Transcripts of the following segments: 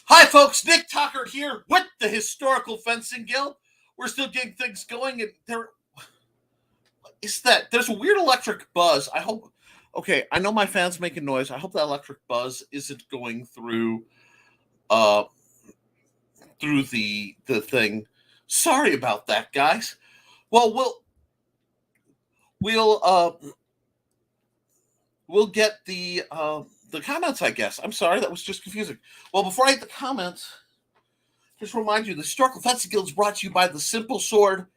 Hi, folks. Nick Tucker here with the Historical Fencing Guild. We're still getting things going, and there's a weird electric buzz. I hope. Okay, I know my fan's making noise. I hope that electric buzz isn't going through the thing. Sorry about that, guys. Well, we'll get the comments, I guess. I'm sorry, that was just confusing. Well, before I hit the comments, just remind you, the Historical Fencing Guild is brought to you by the Simple Sword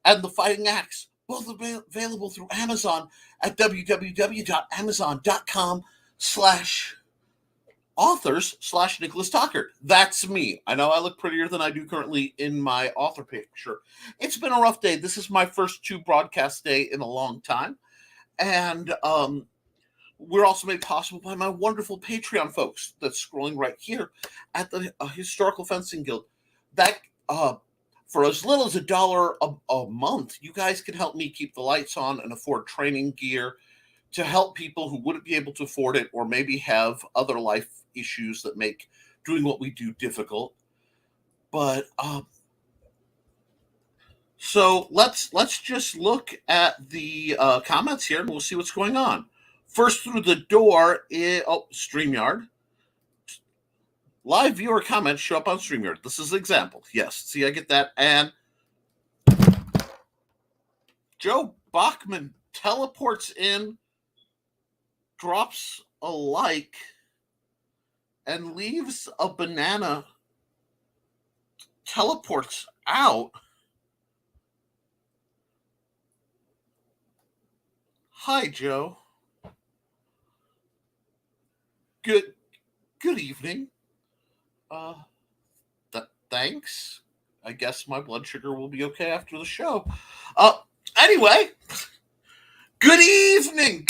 and the Fighting Axe, both available through Amazon at www.amazon.com/authors/Nicholas Tucker. That's me. I know I look prettier than I do currently in my author picture. It's been a rough day. This is my first 2 broadcast day in a long time. And we're also made possible by my wonderful Patreon folks that's scrolling right here at the Historical Fencing Guild. That for as little as $1 a month, you guys can help me keep the lights on and afford training gear to help people who wouldn't be able to afford it or maybe have other life issues that make doing what we do difficult. But so let's just look at the comments here and we'll see what's going on. First through the door is StreamYard. Live viewer comments show up on StreamYard. This is an example. Yes, see, I get that. And Joe Bachman teleports in, drops a like, and leaves a banana, teleports out. Hi, Joe. Good evening. Thanks. I guess my blood sugar will be okay after the show. Anyway, good evening,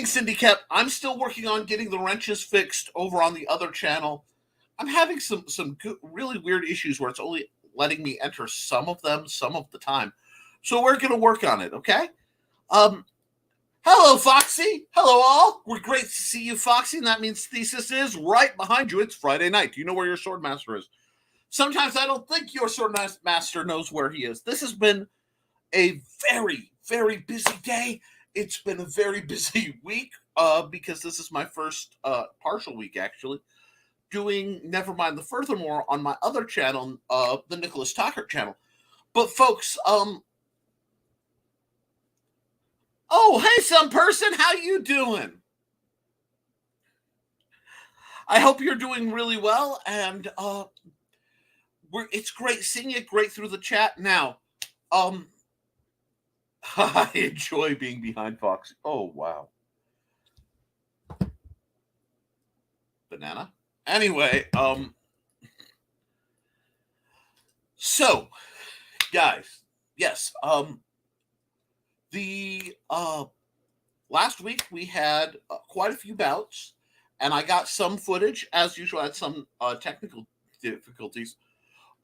Cindy Kep. I'm still working on getting the wrenches fixed over on the other channel. I'm having some good, really weird issues where it's only letting me enter some of them some of the time. So we're going to work on it, okay? Hello, Foxy. Hello, all. We're great to see you, Foxy, and that means Thesis is right behind you. It's Friday night. Do you know where your Swordmaster is? Sometimes I don't think your Swordmaster knows where he is. This has been a very, very busy day. It's been a very busy week because this is my first partial week, actually, doing Nevermind the Furthermore on my other channel, the Nicholas Tucker channel. But, folks, oh, hey, some person, how you doing? I hope you're doing really well, and it's great seeing you, great through the chat. Now, I enjoy being behind Fox. Oh, wow. Banana? Anyway, so, guys, yes, the last week we had quite a few bouts, and I got some footage. As usual, I had some technical difficulties.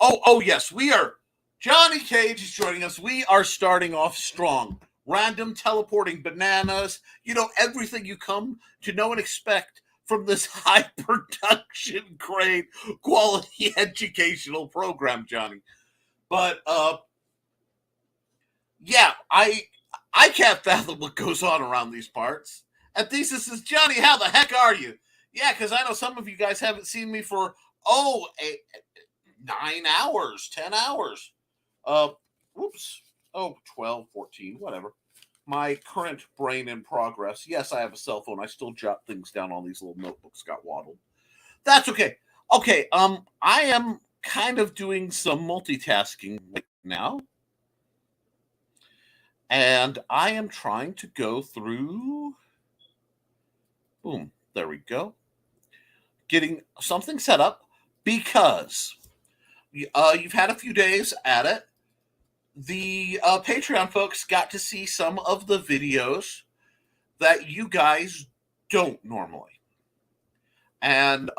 Oh, yes, we are. Johnny Cage is joining us. We are starting off strong. Random teleporting bananas. You know, everything you come to know and expect from this high production, grade, quality educational program, Johnny. But, yeah, I can't fathom what goes on around these parts. And Thesis says, Johnny, how the heck are you? Yeah, because I know some of you guys haven't seen me for, 9 hours, 10 hours. 12, 14, whatever. My current brain in progress. Yes, I have a cell phone. I still jot things down on these little notebooks. Got waddled. That's okay. Okay, I am kind of doing some multitasking right now. And I am trying to go through. Boom. There we go. Getting something set up because you've had a few days at it. The Patreon folks got to see some of the videos that you guys don't normally. And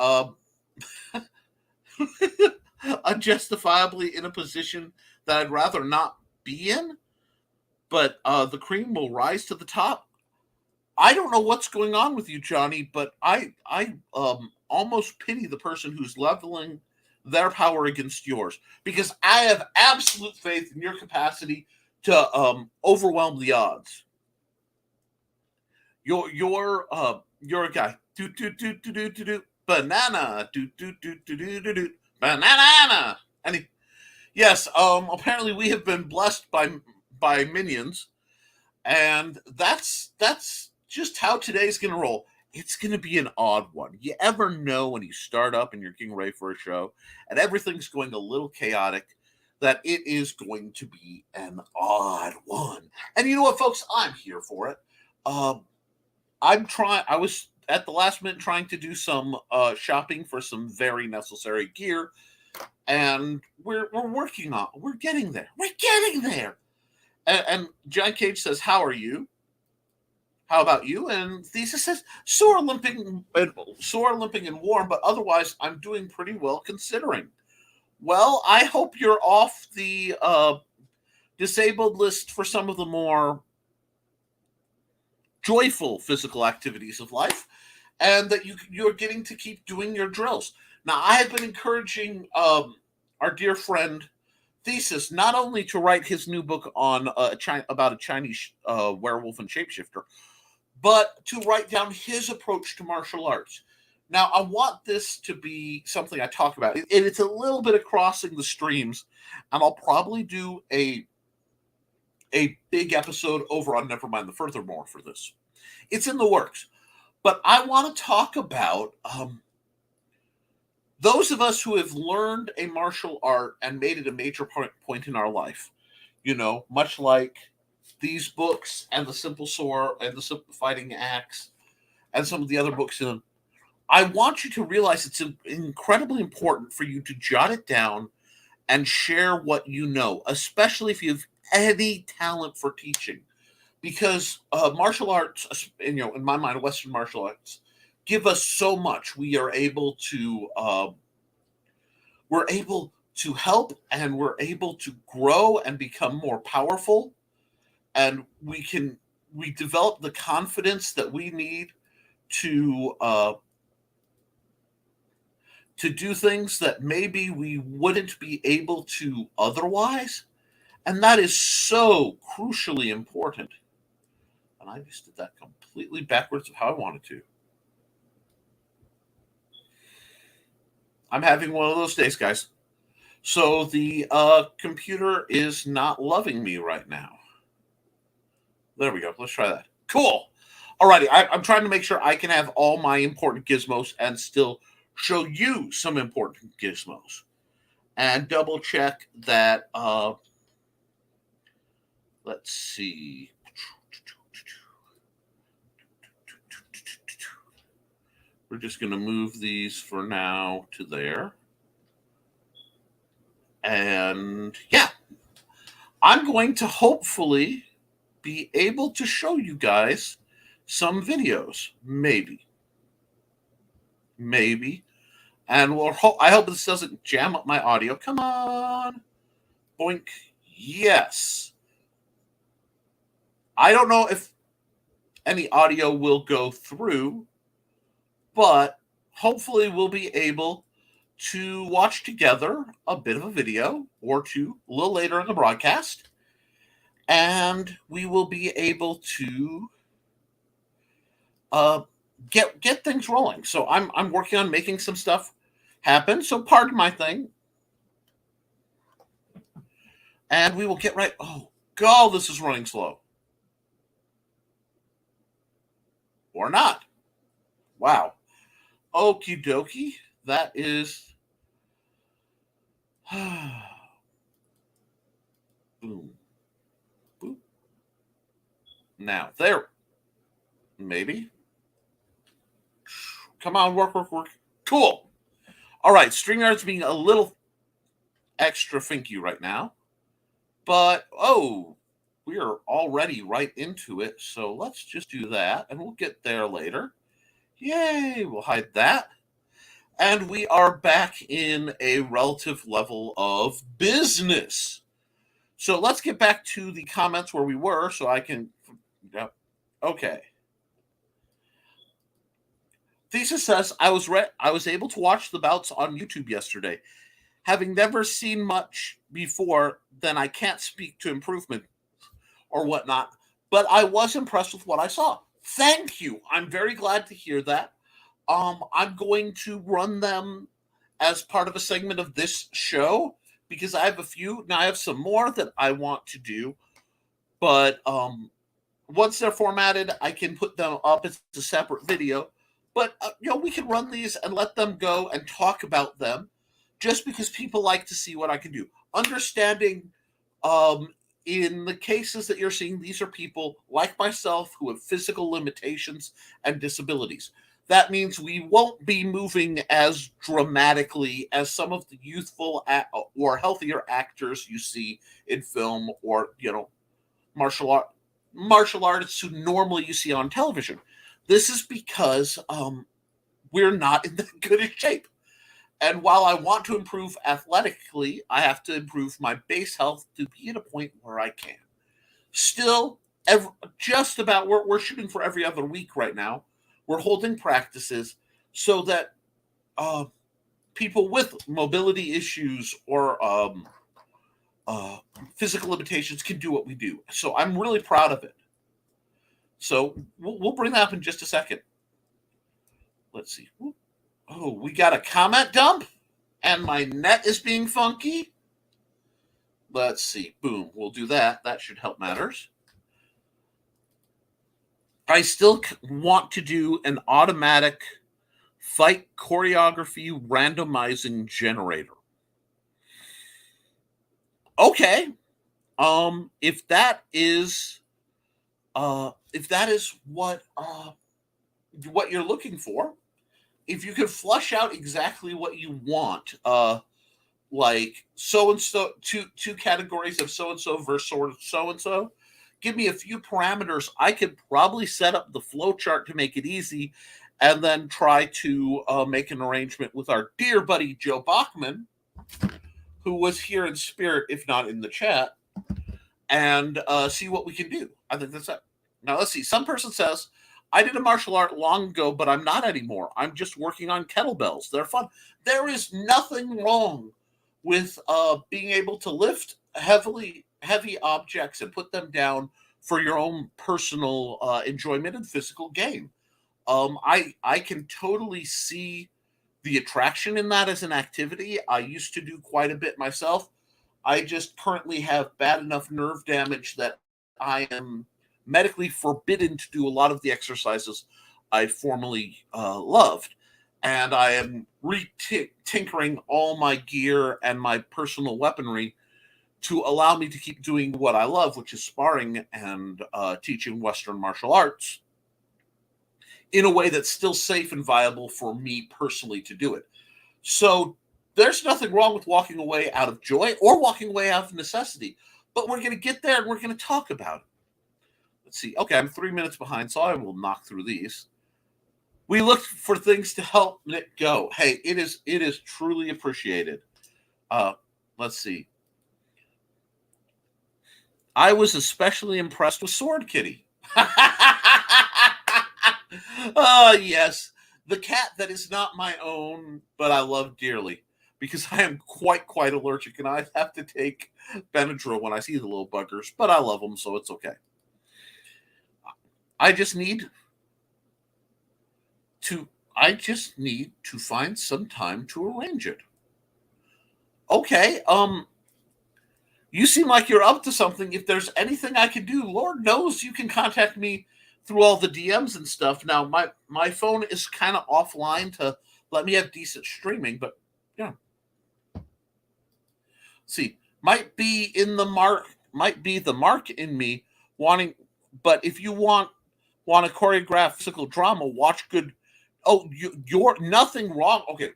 unjustifiably in a position that I'd rather not be in, but the cream will rise to the top. I don't know what's going on with you, Johnny, but I almost pity the person who's leveling their power against yours, because I have absolute faith in your capacity to overwhelm the odds. You're a guy. Do do do do do do do banana. Do do do do do do do banana. And yes, apparently we have been blessed by minions, and that's just how today's gonna roll. It's gonna be an odd one. You ever know when you start up and you're getting ready for a show and everything's going a little chaotic, that it is going to be an odd one. And you know what, folks? I'm here for it. Um, I was at the last minute trying to do some shopping for some very necessary gear, and we're working on. We're getting there. We're getting there. And John Cage says, "How are you? How about you?" And Thesis says, sore limping and warm, but otherwise I'm doing pretty well considering. Well, I hope you're off the disabled list for some of the more joyful physical activities of life, and that you're getting to keep doing your drills. Now, I have been encouraging our dear friend Thesis not only to write his new book on about a Chinese werewolf and shapeshifter, but to write down his approach to martial arts. Now, I want this to be something I talk about. It's a little bit of crossing the streams, and I'll probably do a big episode over on Nevermind the Furthermore for this. It's in the works. But I want to talk about those of us who have learned a martial art and made it a major point in our life. You know, much like these books and the Simple Sword and the Simple Fighting Axe and some of the other books in them. I want you to realize it's incredibly important for you to jot it down and share what you know, especially if you have any talent for teaching, because martial arts, in my mind, Western martial arts give us so much. We're able to help, and we're able to grow and become more powerful, and we develop the confidence that we need to do things that maybe we wouldn't be able to otherwise. And that is so crucially important. And I just did that completely backwards of how I wanted to. I'm having one of those days, guys. So the computer is not loving me right now. There we go. Let's try that. Cool. Alrighty. I'm trying to make sure I can have all my important gizmos and still show you some important gizmos. And double check that let's see. We're just going to move these for now to there. And yeah, I'm going to hopefully be able to show you guys some videos. Maybe. And I hope this doesn't jam up my audio. Come on. Boink. Yes. I don't know if any audio will go through, but hopefully we'll be able to watch together a bit of a video or two a little later in the broadcast, and we will be able to get things rolling. So I'm working on making some stuff happen. So pardon my thing, and we will get right. Oh God, this is running slow, or not. Wow. Okie dokie. That is. Boom. Boop. Now, there. Maybe. Come on, work. Cool. All right, StreamYard's being a little extra finky right now. But, we are already right into it. So let's just do that, and we'll get there later. Yay, we'll hide that. And we are back in a relative level of business. So let's get back to the comments where we were so I can. Yep. Okay. Thesis says, I was able to watch the bouts on YouTube yesterday. Having never seen much before, then I can't speak to improvement or whatnot, but I was impressed with what I saw. Thank you. I'm very glad to hear that. I'm going to run them as part of a segment of this show because I have a few. Now I have some more that I want to do, but once they're formatted, I can put them up as a separate video. But we can run these and let them go and talk about them, just because people like to see what I can do. Understanding, in the cases that you're seeing, these are people like myself who have physical limitations and disabilities. That means we won't be moving as dramatically as some of the youthful or healthier actors you see in film, or martial artists who normally you see on television. This is because we're not in that good a shape. And while I want to improve athletically, I have to improve my base health to be at a point where I can. Still, just about, we're shooting for every other week right now. We're holding practices so that people with mobility issues or physical limitations can do what we do. So I'm really proud of it. So we'll bring that up in just a second. Let's see. Oh, we got a comment dump, and my net is being funky. Let's see. Boom. We'll do that. That should help matters. I still want to do an automatic fight choreography randomizing generator. Okay. If that is what you're looking for, if you could flush out exactly what you want, like so and so, two categories of so and so versus so and so, give me a few parameters. I could probably set up the flow chart to make it easy, and then try to make an arrangement with our dear buddy Joe Bachman, who was here in spirit, if not in the chat, and see what we can do. I think that's it. Now, let's see. Some person says, I did a martial art long ago, but I'm not anymore. I'm just working on kettlebells. They're fun. There is nothing wrong with being able to lift heavy objects and put them down for your own personal enjoyment and physical gain. I can totally see the attraction in that as an activity. I used to do quite a bit myself. I just currently have bad enough nerve damage that I am medically forbidden to do a lot of the exercises I formerly loved. And I am tinkering all my gear and my personal weaponry to allow me to keep doing what I love, which is sparring and teaching Western martial arts in a way that's still safe and viable for me personally to do it. So there's nothing wrong with walking away out of joy or walking away out of necessity. But we're going to get there and we're going to talk about it. Let's see. Okay, I'm 3 minutes behind, so I will knock through these. We look for things to help Nick go. Hey, it is truly appreciated. Let's see. I was especially impressed with Sword Kitty. Yes, the cat that is not my own, but I love dearly, because I am quite allergic, and I have to take Benadryl when I see the little buggers, but I love them, so it's okay. I just need to find some time to arrange it. Okay, you seem like you're up to something. If there's anything I can do, Lord knows you can contact me through all the DMs and stuff. Now, my phone is kind of offline to let me have decent streaming, but yeah. See, might be the mark in me wanting, but if you want to choreograph physical drama, watch good. Oh, you're nothing wrong. Okay,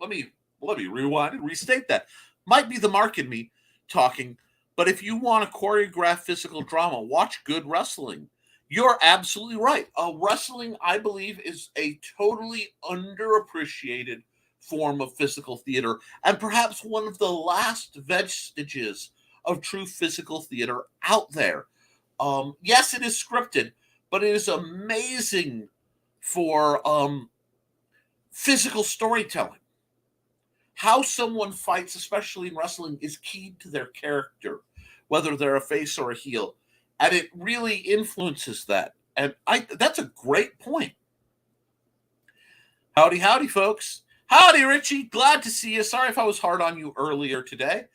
let me rewind and restate that. Might be the mark in me talking, but if you want to choreograph physical drama, watch good wrestling. You're absolutely right. Wrestling, I believe, is a totally underappreciated form of physical theater, and perhaps one of the last vestiges of true physical theater out there. Yes, it is scripted, but it is amazing for physical storytelling. How someone fights, especially in wrestling, is key to their character, whether they're a face or a heel. And it really influences that. And that's a great point. Howdy, howdy, folks. Howdy, Richie. Glad to see you. Sorry if I was hard on you earlier today.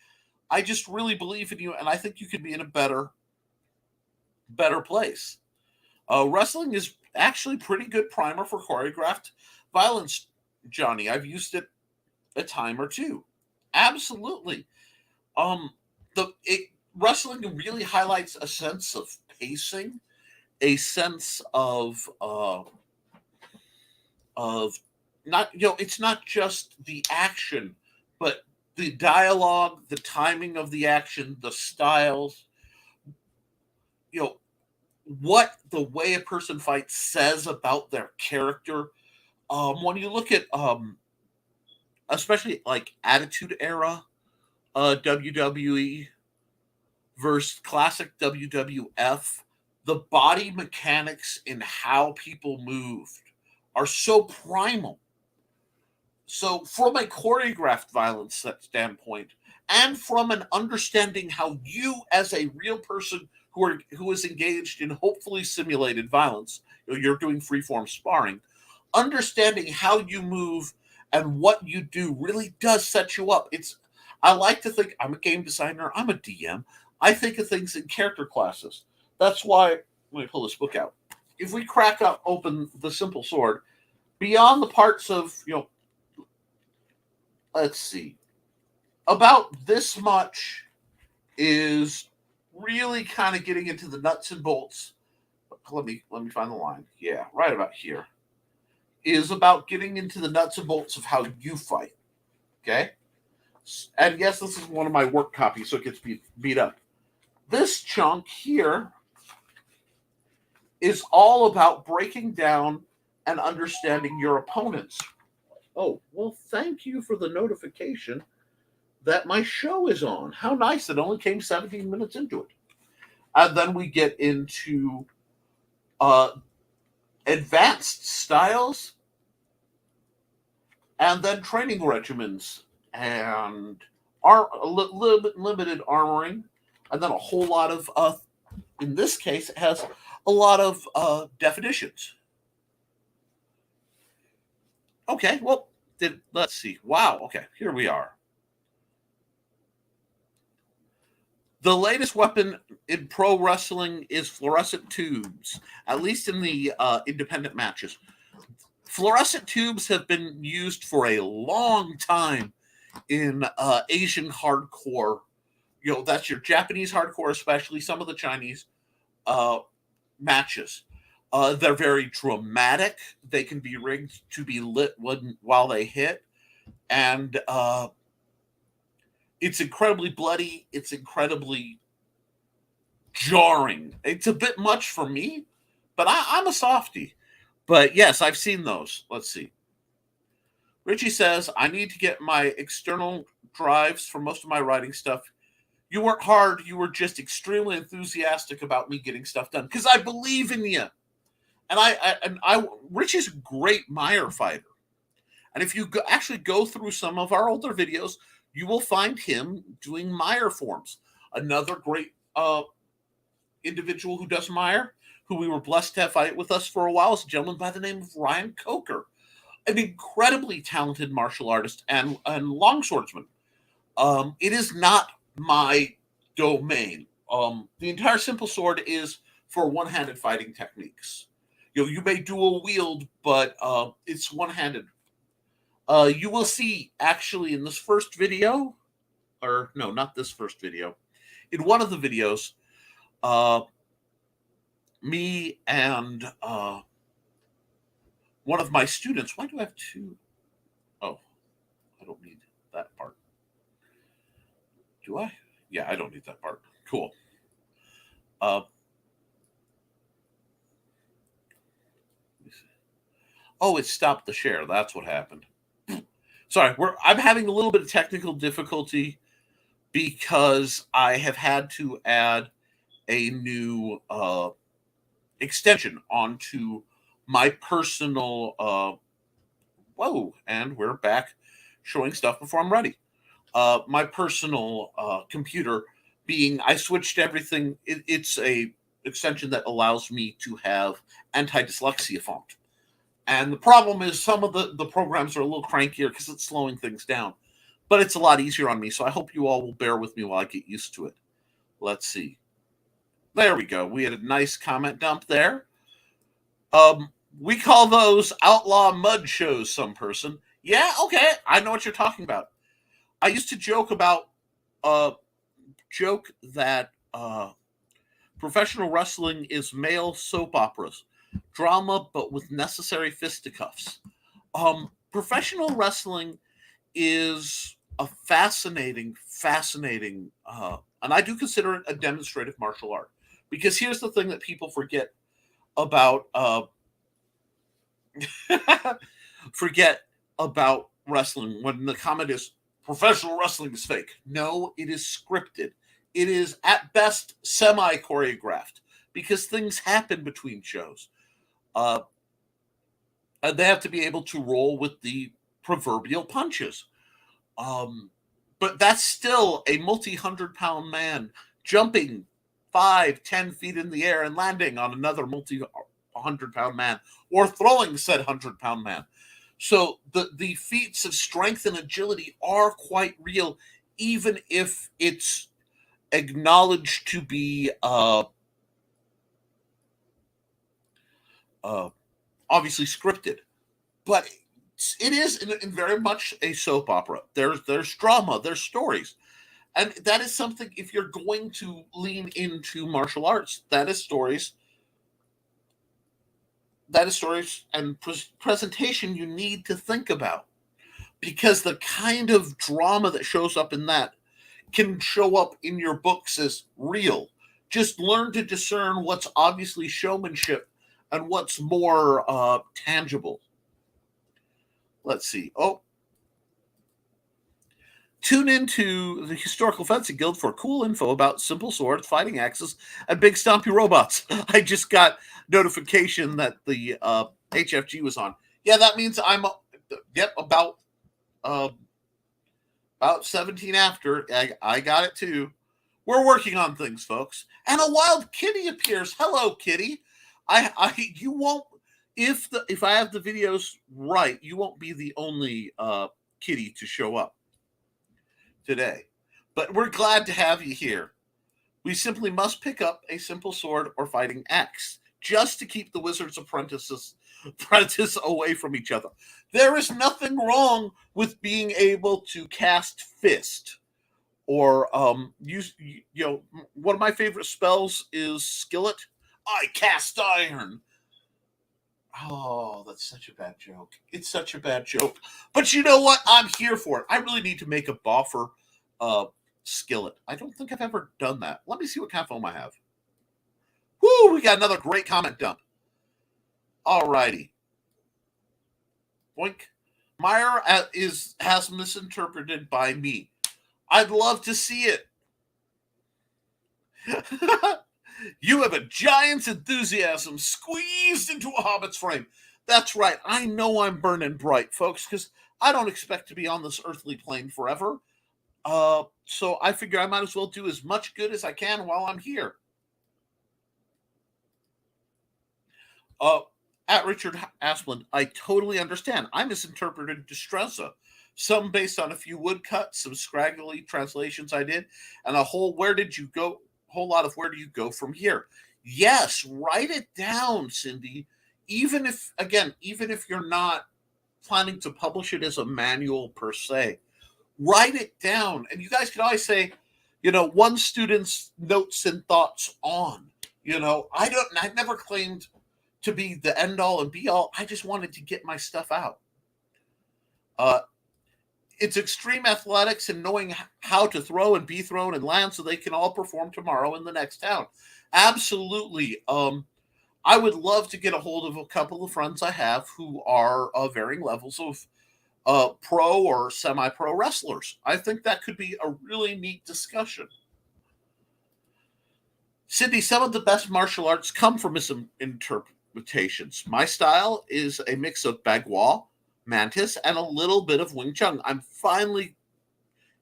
I just really believe in you, and I think you could be in a better place. Wrestling is actually pretty good primer for choreographed violence, Johnny. I've used it a time or two. Absolutely. Um, wrestling really highlights a sense of pacing, a sense of not, it's not just the action, but the dialogue, the timing of the action, the styles, what the way a person fights says about their character. When you look at especially like Attitude Era WWE versus classic WWF, the body mechanics in how people moved are so primal. So, from a choreographed violence standpoint, and from an understanding how you, as a real person who is engaged in hopefully simulated violence, you're doing freeform sparring, understanding how you move and what you do really does set you up. I like to think I'm a game designer, I'm a DM. I think of things in character classes. That's why, let me pull this book out. If we crack open the simple sword, beyond the parts of, let's see, about this much is really kind of getting into the nuts and bolts. Let me find the line. Yeah, right about here. Is about getting into the nuts and bolts of how you fight. Okay? And yes, this is one of my work copies, so it gets beat up. This chunk here is all about breaking down and understanding your opponents. Oh, well, thank you for the notification that my show is on. How nice. It only came 17 minutes into it. And then we get into advanced styles and then training regimens and a little bit limited armoring, and then a whole lot of, in this case, it has a lot of definitions. Okay, well, let's see. Wow, okay, here we are. The latest weapon in pro wrestling is fluorescent tubes, at least in the independent matches. Fluorescent tubes have been used for a long time in Asian hardcore. That's your Japanese hardcore, especially some of the Chinese matches. They're very dramatic. They can be rigged to be lit while they hit. And it's incredibly bloody. It's incredibly jarring. It's a bit much for me, but I'm a softie. But yes, I've seen those. Let's see. Richie says, I need to get my external drives for most of my writing stuff. You weren't hard. You were just extremely enthusiastic about me getting stuff done because I believe in you. And Richie's a great mire fighter. And if you actually go through some of our older videos, you will find him doing mire forms. Another great individual who does mire, who we were blessed to have fight with us for a while, is a gentleman by the name of Ryan Coker, an incredibly talented martial artist and longswordsman. It is not my domain. The entire simple sword is for one-handed fighting techniques. You may dual wield, but it's one-handed. You will see actually in this first video, or no, not this first video, in one of the videos, me and one of my students. Why do I have two? Oh, I don't need that part. Do I? Yeah, I don't need that part. Cool. Oh, it stopped the share. That's what happened. Sorry, I'm having a little bit of technical difficulty because I have had to add a new extension onto my personal Whoa, and we're back showing stuff before I'm ready. My personal computer being, I switched everything. It's a extension that allows me to have anti-dyslexia font. And the problem is some of the programs are a little crankier because it's slowing things down. But it's a lot easier on me, so I hope you all will bear with me while I get used to it. Let's see. There we go. We had a nice comment dump there. We call those outlaw mud shows, some person. Yeah, okay. I know what you're talking about. I used to joke that professional wrestling is male soap operas, drama but with necessary fisticuffs. Professional wrestling is a fascinating, and I do consider it a demonstrative martial art. Because here's the thing that people forget about forget about wrestling when the comment is professional wrestling is fake. No, it is scripted. It is at best semi choreographed because things happen between shows. And they have to be able to roll with the proverbial punches. But that's still a multi-100-pound man jumping 5-10 feet in the air and landing on another multi-100-pound man, or throwing said 100-pound man. So the feats of strength and agility are quite real, even if it's acknowledged to be obviously scripted. But it is in very much a soap opera. There's drama, there's stories. And that is something, if you're going to lean into martial arts, that is stories and presentation you need to think about, because the kind of drama that shows up in that can show up in your books as real. Just learn to discern what's obviously showmanship and what's more tangible. Let's see. Tune into the Historical Fencing Guild for cool info about simple swords, fighting axes, and big stompy robots. I just got notification that the HFG was on. Yeah, that means I'm about 17 after. I got it too. We're working on things, folks. And a wild kitty appears. Hello, kitty. You won't, if I have the videos right, you won't be the only kitty to show up today. But we're glad to have you here. We simply must pick up a simple sword or fighting axe just to keep the wizard's apprentice away from each other. There is nothing wrong with being able to cast fist or use, one of my favorite spells is skillet. I cast iron. Oh, that's such a bad joke. It's such a bad joke. But you know what? I'm here for it. I really need to make a boffer skillet. I don't think I've ever done that. Let me see what kind of foam I have. Woo, we got another great comment dump. All righty. Boink. Meyer has misinterpreted by me. I'd love to see it. You have a giant's enthusiasm squeezed into a hobbit's frame. That's right. I know I'm burning bright, folks, because I don't expect to be on this earthly plane forever. So I figure I might as well do as much good as I can while I'm here. At Richard Asplund, I totally understand. I misinterpreted Distressa. Some based on a few woodcuts, some scraggly translations I did, and a whole lot of where do you go from here. Yes, write it down, Cindy. Even if you're not planning to publish it as a manual per se, write it down. And you guys can always say, one student's notes and thoughts on. I never claimed to be the end all and be all. I just wanted to get my stuff out. It's extreme athletics and knowing how to throw and be thrown and land so they can all perform tomorrow in the next town. Absolutely. I would love to get a hold of a couple of friends I have who are varying levels of pro or semi-pro wrestlers. I think that could be a really neat discussion. Cindy, some of the best martial arts come from misinterpretations. My style is a mix of bagua, Mantis, and a little bit of Wing Chun. I'm finally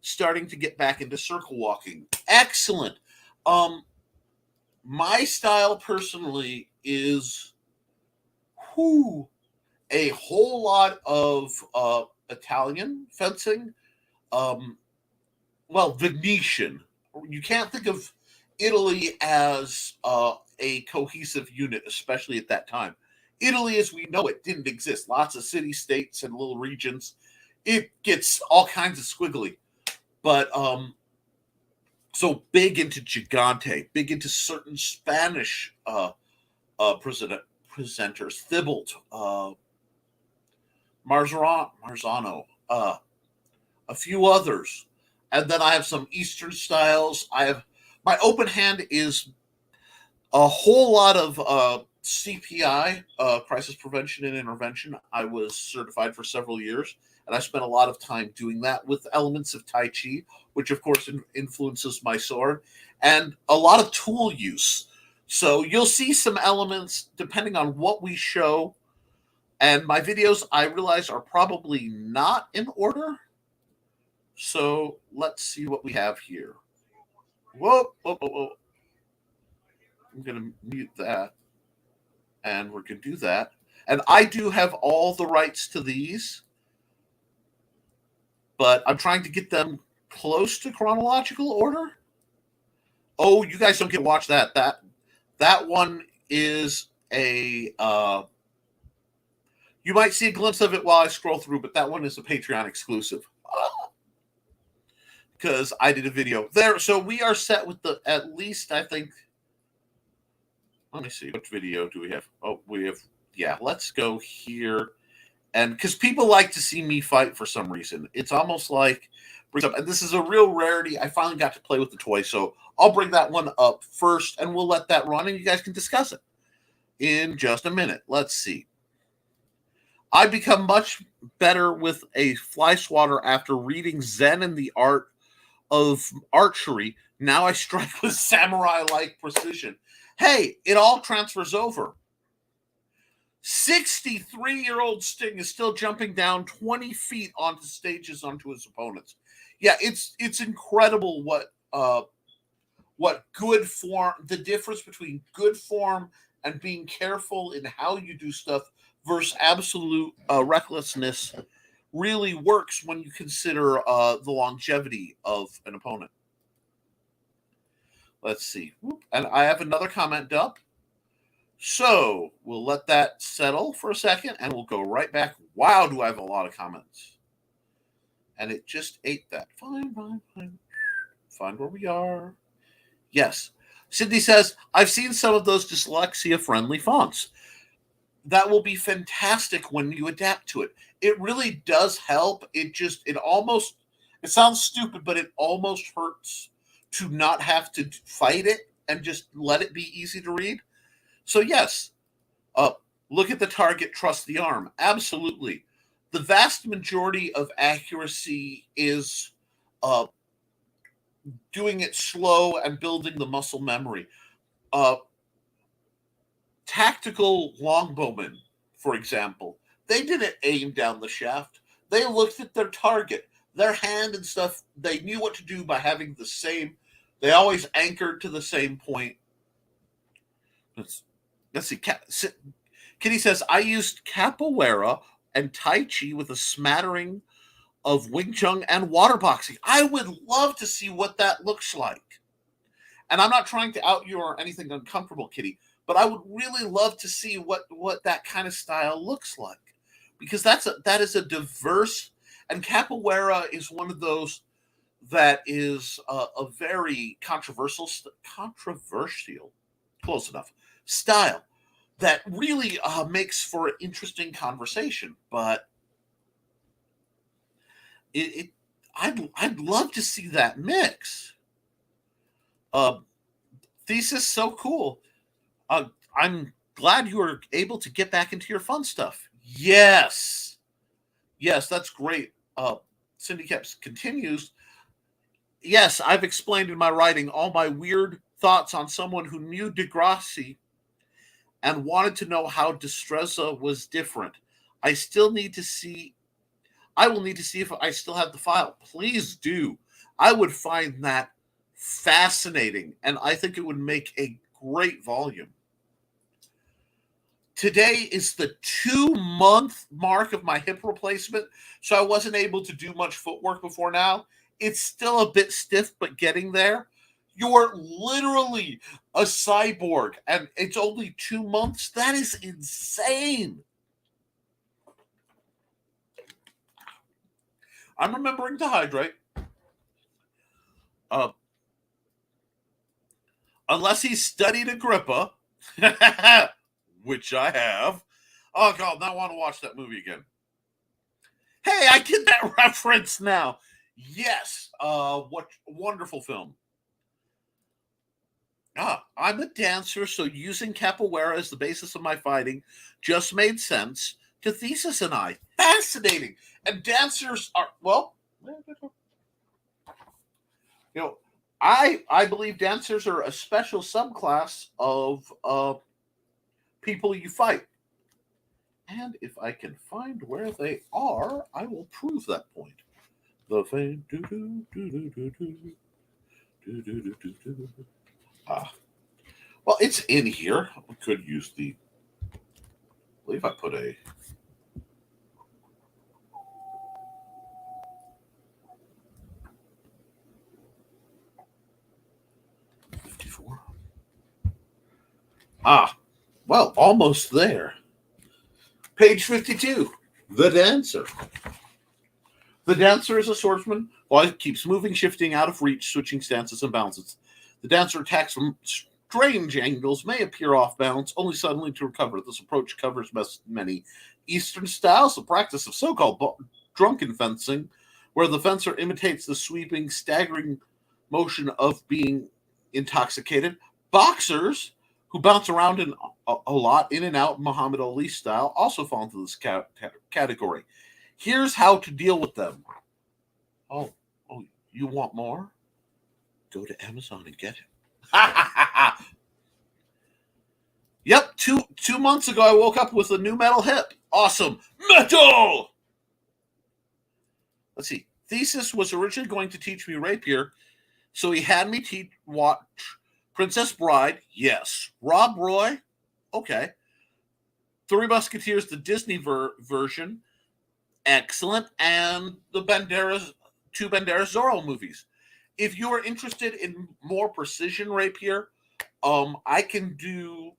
starting to get back into circle walking. Excellent. My style personally is a whole lot of Italian fencing. Venetian. You can't think of Italy as a cohesive unit, especially at that time. Italy, as we know it, didn't exist. Lots of city states and little regions. It gets all kinds of squiggly. But so big into Gigante, big into certain Spanish presenters, Thibault, Marzano, a few others. And then I have some Eastern styles. My open hand is a whole lot of CPI, crisis prevention and intervention. I was certified for several years, and I spent a lot of time doing that with elements of Tai Chi, which of course influences my sword, and a lot of tool use. So you'll see some elements depending on what we show. And my videos, I realize, are probably not in order. So let's see what we have here. Whoa. I'm going to mute that. And we're going to do that. And I do have all the rights to these, but I'm trying to get them close to chronological order. Oh, you guys don't get to watch that. That one is a... you might see a glimpse of it while I scroll through, but that one is a Patreon exclusive. Because I did a video there. So we are set with at least, I think... Let me see. What video do we have? Oh, we have... Yeah, let's go here. And because people like to see me fight for some reason. It's almost like... And this is a real rarity. I finally got to play with the toy, so I'll bring that one up first, and we'll let that run, and you guys can discuss it in just a minute. Let's see. I become much better with a fly swatter after reading Zen and the Art of Archery. Now I strike with samurai-like precision. Hey, it all transfers over. 63-year-old Sting is still jumping down 20 feet onto stages onto his opponents. Yeah, it's incredible what good form, the difference between good form and being careful in how you do stuff versus absolute recklessness really works when you consider the longevity of an opponent. Let's see. And I have another comment up. So we'll let that settle for a second, and we'll go right back. Wow, do I have a lot of comments. And it just ate that. Fine. Find where we are. Yes. Sydney says, I've seen some of those dyslexia-friendly fonts. That will be fantastic when you adapt to it. It really does help. It sounds stupid, but it almost hurts to not have to fight it and just let it be easy to read. So yes, look at the target, trust the arm. Absolutely. The vast majority of accuracy is doing it slow and building the muscle memory. Tactical longbowmen, for example, they didn't aim down the shaft. They looked at their target, their hand and stuff. They knew what to do by having the same. They always anchored to the same point. Let's see. Kitty says, I used capoeira and Tai Chi with a smattering of Wing Chun and water boxing. I would love to see what that looks like. And I'm not trying to out you or anything uncomfortable, Kitty, but I would really love to see what that kind of style looks like. Because that is a diverse, and capoeira is one of those that is a very controversial, close enough, style that really makes for an interesting conversation. But I'd love to see that mix. Thesis, so cool. I'm glad you were able to get back into your fun stuff. Yes, that's great. Cindy Caps continues. Yes, I've explained in my writing all my weird thoughts on someone who knew Degrassi and wanted to know how Destreza was different. I still need to see. I will need to see if I still have the file. Please do. I would find that fascinating, and I think it would make a great volume. Today is the 2-month mark of my hip replacement, so I wasn't able to do much footwork before now. It's still a bit stiff, but getting there. You're literally a cyborg, and it's only 2 months? That is insane. I'm remembering to hydrate. Unless he studied Agrippa, which I have. Oh, God, now I want to watch that movie again. Hey, I get that reference now. Yes, what wonderful film. I'm a dancer, so using capoeira as the basis of my fighting just made sense to Thesis and I. Fascinating. And dancers are, well, I believe dancers are a special subclass of people you fight. And if I can find where they are, I will prove that point. The fame. Well, it's in here. We could use the. I believe I put a. Well, almost there. Page 52. The Dancer. The Dancer is a swordsman. While he keeps moving, shifting, out of reach, switching stances and bounces. The Dancer attacks from strange angles, may appear off balance, only suddenly to recover. This approach covers many Eastern styles, the practice of so-called drunken fencing, where the fencer imitates the sweeping, staggering motion of being intoxicated. Boxers, who bounce around a lot, in and out, Muhammad Ali style, also fall into this category. Here's how to deal with them. Oh, you want more? Go to Amazon and get it. Yep, two months ago I woke up with a new metal hip. Awesome. Metal! Let's see. Thesis was originally going to teach me rapier, so he had me watch Princess Bride, yes. Rob Roy, okay. Three Musketeers, the Disney version, excellent. And the two Banderas Zorro movies. If you are interested in more precision rapier, I can do.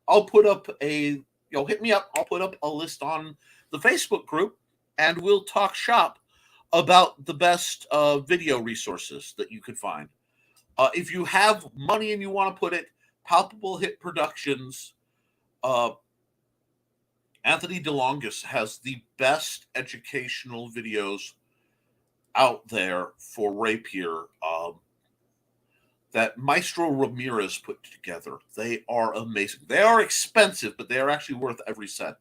I'll put up hit me up. I'll put up a list on the Facebook group, and we'll talk shop about the best video resources that you could find. If you have money and you want to put it, Palpable Hit Productions, Anthony DeLongis has the best educational videos out there for rapier that Maestro Ramirez put together. They are amazing. They are expensive, but they are actually worth every cent.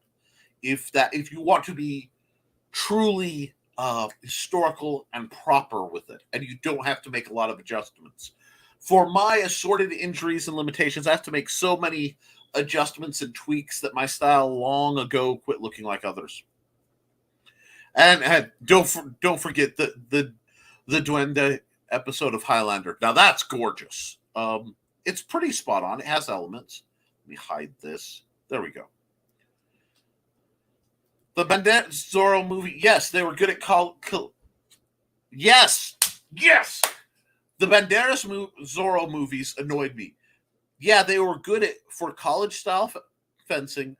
If you want to be truly historical and proper with it, and you don't have to make a lot of adjustments. For my assorted injuries and limitations, I have to make so many adjustments and tweaks that my style long ago quit looking like others. And don't forget the Duende episode of Highlander. Now that's gorgeous. It's pretty spot on. It has elements. Let me hide this. There we go. The Banderas Zorro movie. Yes, they were good at Yes. The Banderas Zorro movies annoyed me. Yeah, they were good for college-style fencing,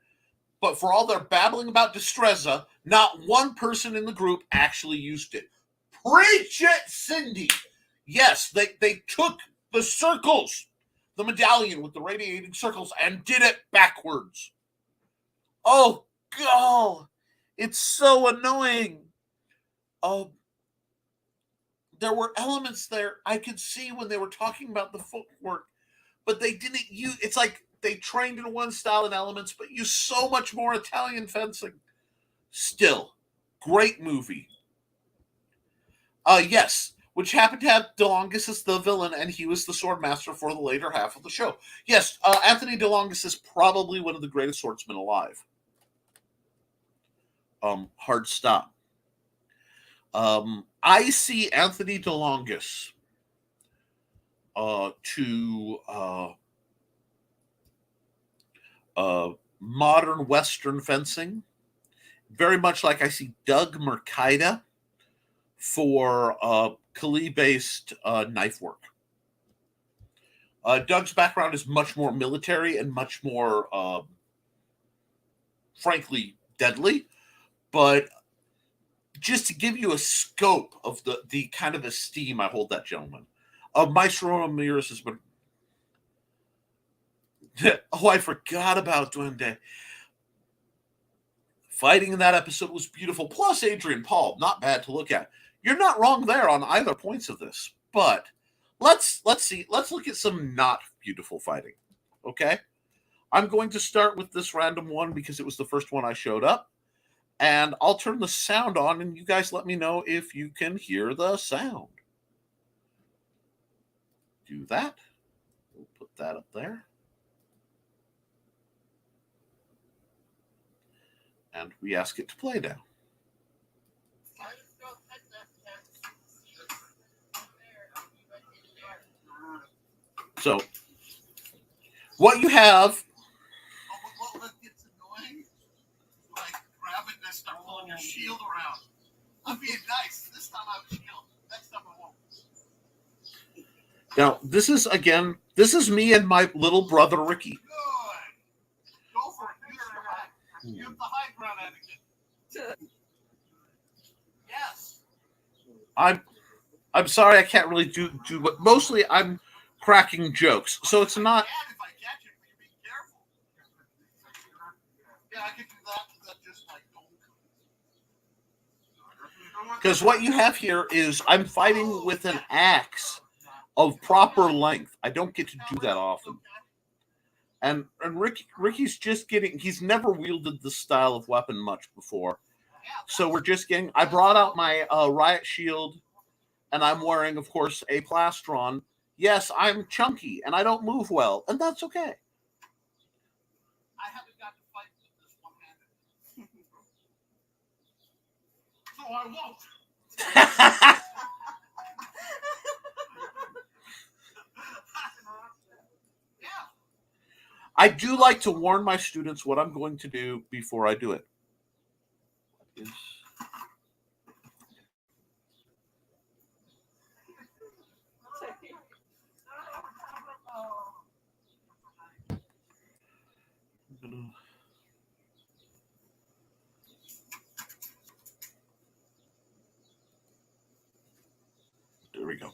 but for all their babbling about Destreza, not one person in the group actually used it. Preach it, Cindy! Yes, they took the circles, the medallion with the radiating circles, and did it backwards. Oh, God! It's so annoying. There were elements there I could see when they were talking about the footwork, but they didn't use. It's like they trained in one style and elements, but used so much more Italian fencing. Still, great movie. Yes, which happened to have DeLongis as the villain, and he was the sword master for the later half of the show. Yes, Anthony DeLongis is probably one of the greatest swordsmen alive. hard stop. I see Anthony DeLongis to modern Western fencing, very much like I see Doug Mercaida for Kali-based knife work. Doug's background is much more military and much more, frankly, deadly. But just to give you a scope of the kind of esteem I hold that gentleman. Maestro Ramirez has been... Oh, I forgot about Duende. Fighting in that episode was beautiful. Plus, Adrian Paul, not bad to look at. You're not wrong there on either points of this. But let's see. Let's look at some not beautiful fighting. Okay? I'm going to start with this random one because it was the first one I showed up. And I'll turn the sound on, and you guys let me know if you can hear the sound. Do that. We'll put that up there. And we ask it to play now. So, what you have... What gets annoying? Like, grabbing and start pulling your shield around. I'm being nice. This time I have a shield. Next time I won't. Now, this is me and my little brother, Ricky. Good. Go for it. You're the high ground advocate. Yes. I'm sorry I can't really do but mostly I'm cracking jokes. So it's not... If I catch it, but you're being careful. Yeah, I could do that just like because what you have here is I'm fighting with an axe of proper length. I don't get to do that often. And Ricky's just getting... He's never wielded this style of weapon much before. So we're just getting... I brought out my riot shield, and I'm wearing, of course, a plastron. Yes, I'm chunky, and I don't move well, and that's okay. I haven't got to fight with this one-handed. So I won't. Yeah. I do like to warn my students what I'm going to do before I do it. There we go.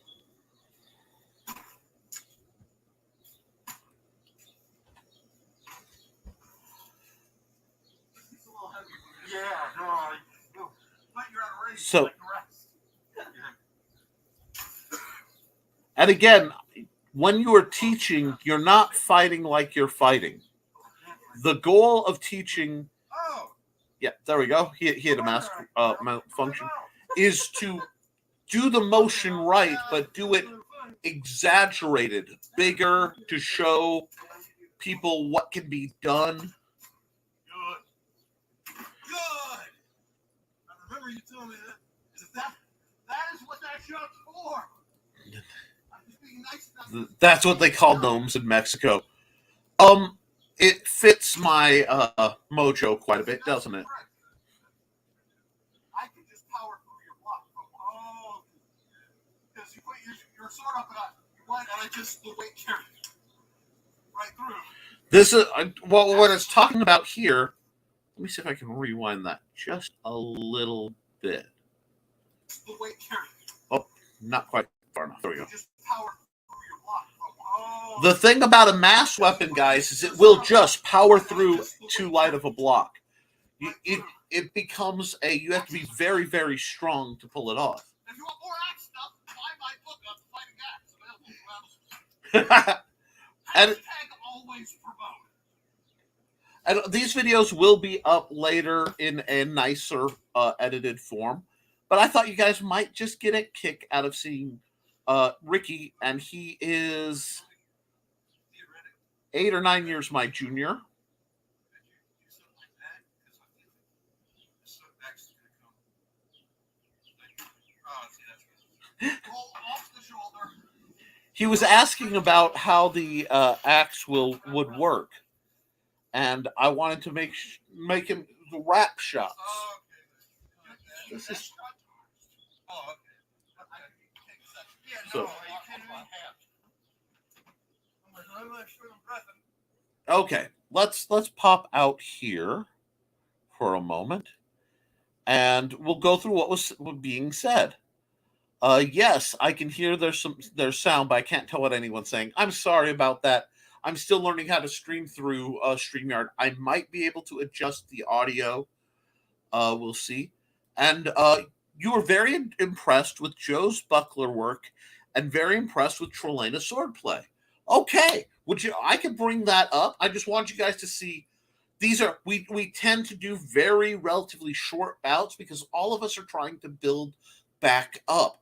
Yeah, no. But you're at a race. So, like the rest. and again, when you are teaching, you're not fighting like you're fighting. The goal of teaching... Oh. Yeah, there we go. He had a malfunction. Is to do the motion right, but do it exaggerated, bigger, to show people what can be done. Good. Good. I remember you telling me that is what that shot's for. I'm just being nice enough. That's what they call gnomes in Mexico. It fits my mojo quite a bit, doesn't it? I can just power through your block. Because you put your sword up and I just the weight carried right through. This is what it's talking about here. Let me see if I can rewind that just a little bit. The weight carried. Oh, not quite far enough. There we go. Just power through your block. The thing about a mass weapon, guys, is it will just power through too light of a block. It becomes you have to be very, very strong to pull it off. If you want more axe stuff, buy my book on fighting axe available. and always promote. And these videos will be up later in a nicer edited form. But I thought you guys might just get a kick out of seeing Ricky, and he is 8 or 9 years my junior. off the shoulder. He was asking about how the axe would work, and I wanted to make him the rap shots. Oh, okay. This is Oh, okay. Yeah, So- no, are you kidding me? I'm not sure I'm breathing. okay. Let's pop out here for a moment, and we'll go through what was being said. Yes, I can hear there's sound, but I can't tell what anyone's saying. I'm sorry about that. I'm still learning how to stream through StreamYard. I might be able to adjust the audio. We'll see. And you were very impressed with Joe's buckler work and very impressed with Trelena's swordplay. Okay, I could bring that up. I just want you guys to see. These are we tend to do very relatively short bouts because all of us are trying to build back up.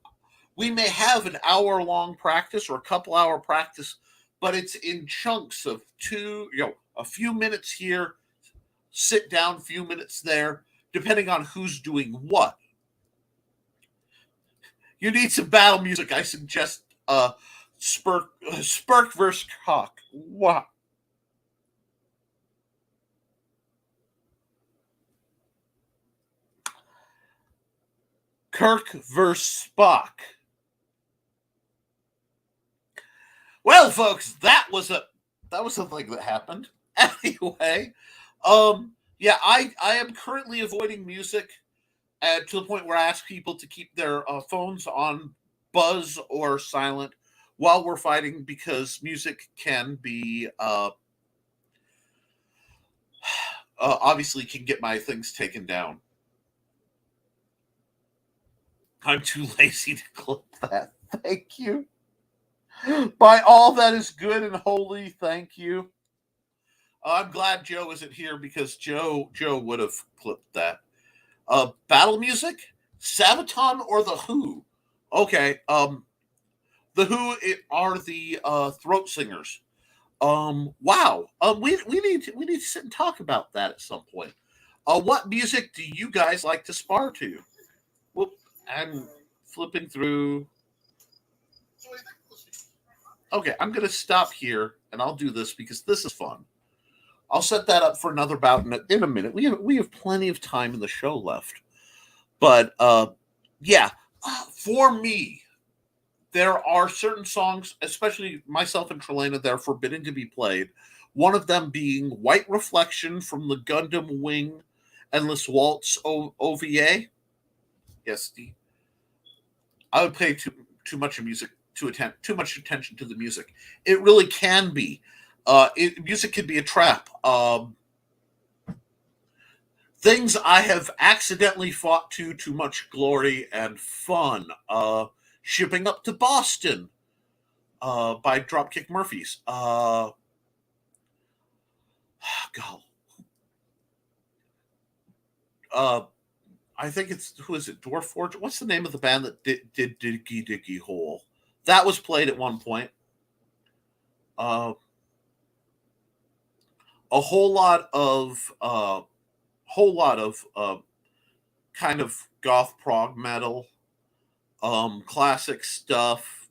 We may have an hour-long practice or a couple-hour practice, but it's in chunks of a few minutes here, sit down, a few minutes there, depending on who's doing what. You need some battle music. I suggest Spurk versus Cock. Wow. Kirk versus Spock. Well, folks, that was a thing that happened. Anyway, yeah, I am currently avoiding music to the point where I ask people to keep their phones on buzz or silent while we're fighting because music can be obviously can get my things taken down. I'm too lazy to clip that. Thank you. By all that is good and holy, thank you. I'm glad Joe isn't here because Joe would have clipped that. Battle music, Sabaton or the Who? Okay. The Who are the throat singers. Wow. We need to sit and talk about that at some point. What music do you guys like to spar to? Whoop, I'm flipping through. Okay, I'm going to stop here and I'll do this because this is fun. I'll set that up for another bout in a minute. We have plenty of time in the show left. But yeah, for me, there are certain songs, especially myself and Trelena, that are forbidden to be played. One of them being White Reflection from the Gundam Wing Endless Waltz OVA. Yes, Steve. I would pay too much of music too much attention to the music. It really can be. Music can be a trap. Things I have accidentally fought to too much glory and fun. Shipping Up to Boston by Dropkick Murphys. God. I think it's, who is it? Dwarf Forge? What's the name of the band that did Diggy Diggy Hole? That was played at one point. A whole lot of kind of goth prog metal, classic stuff.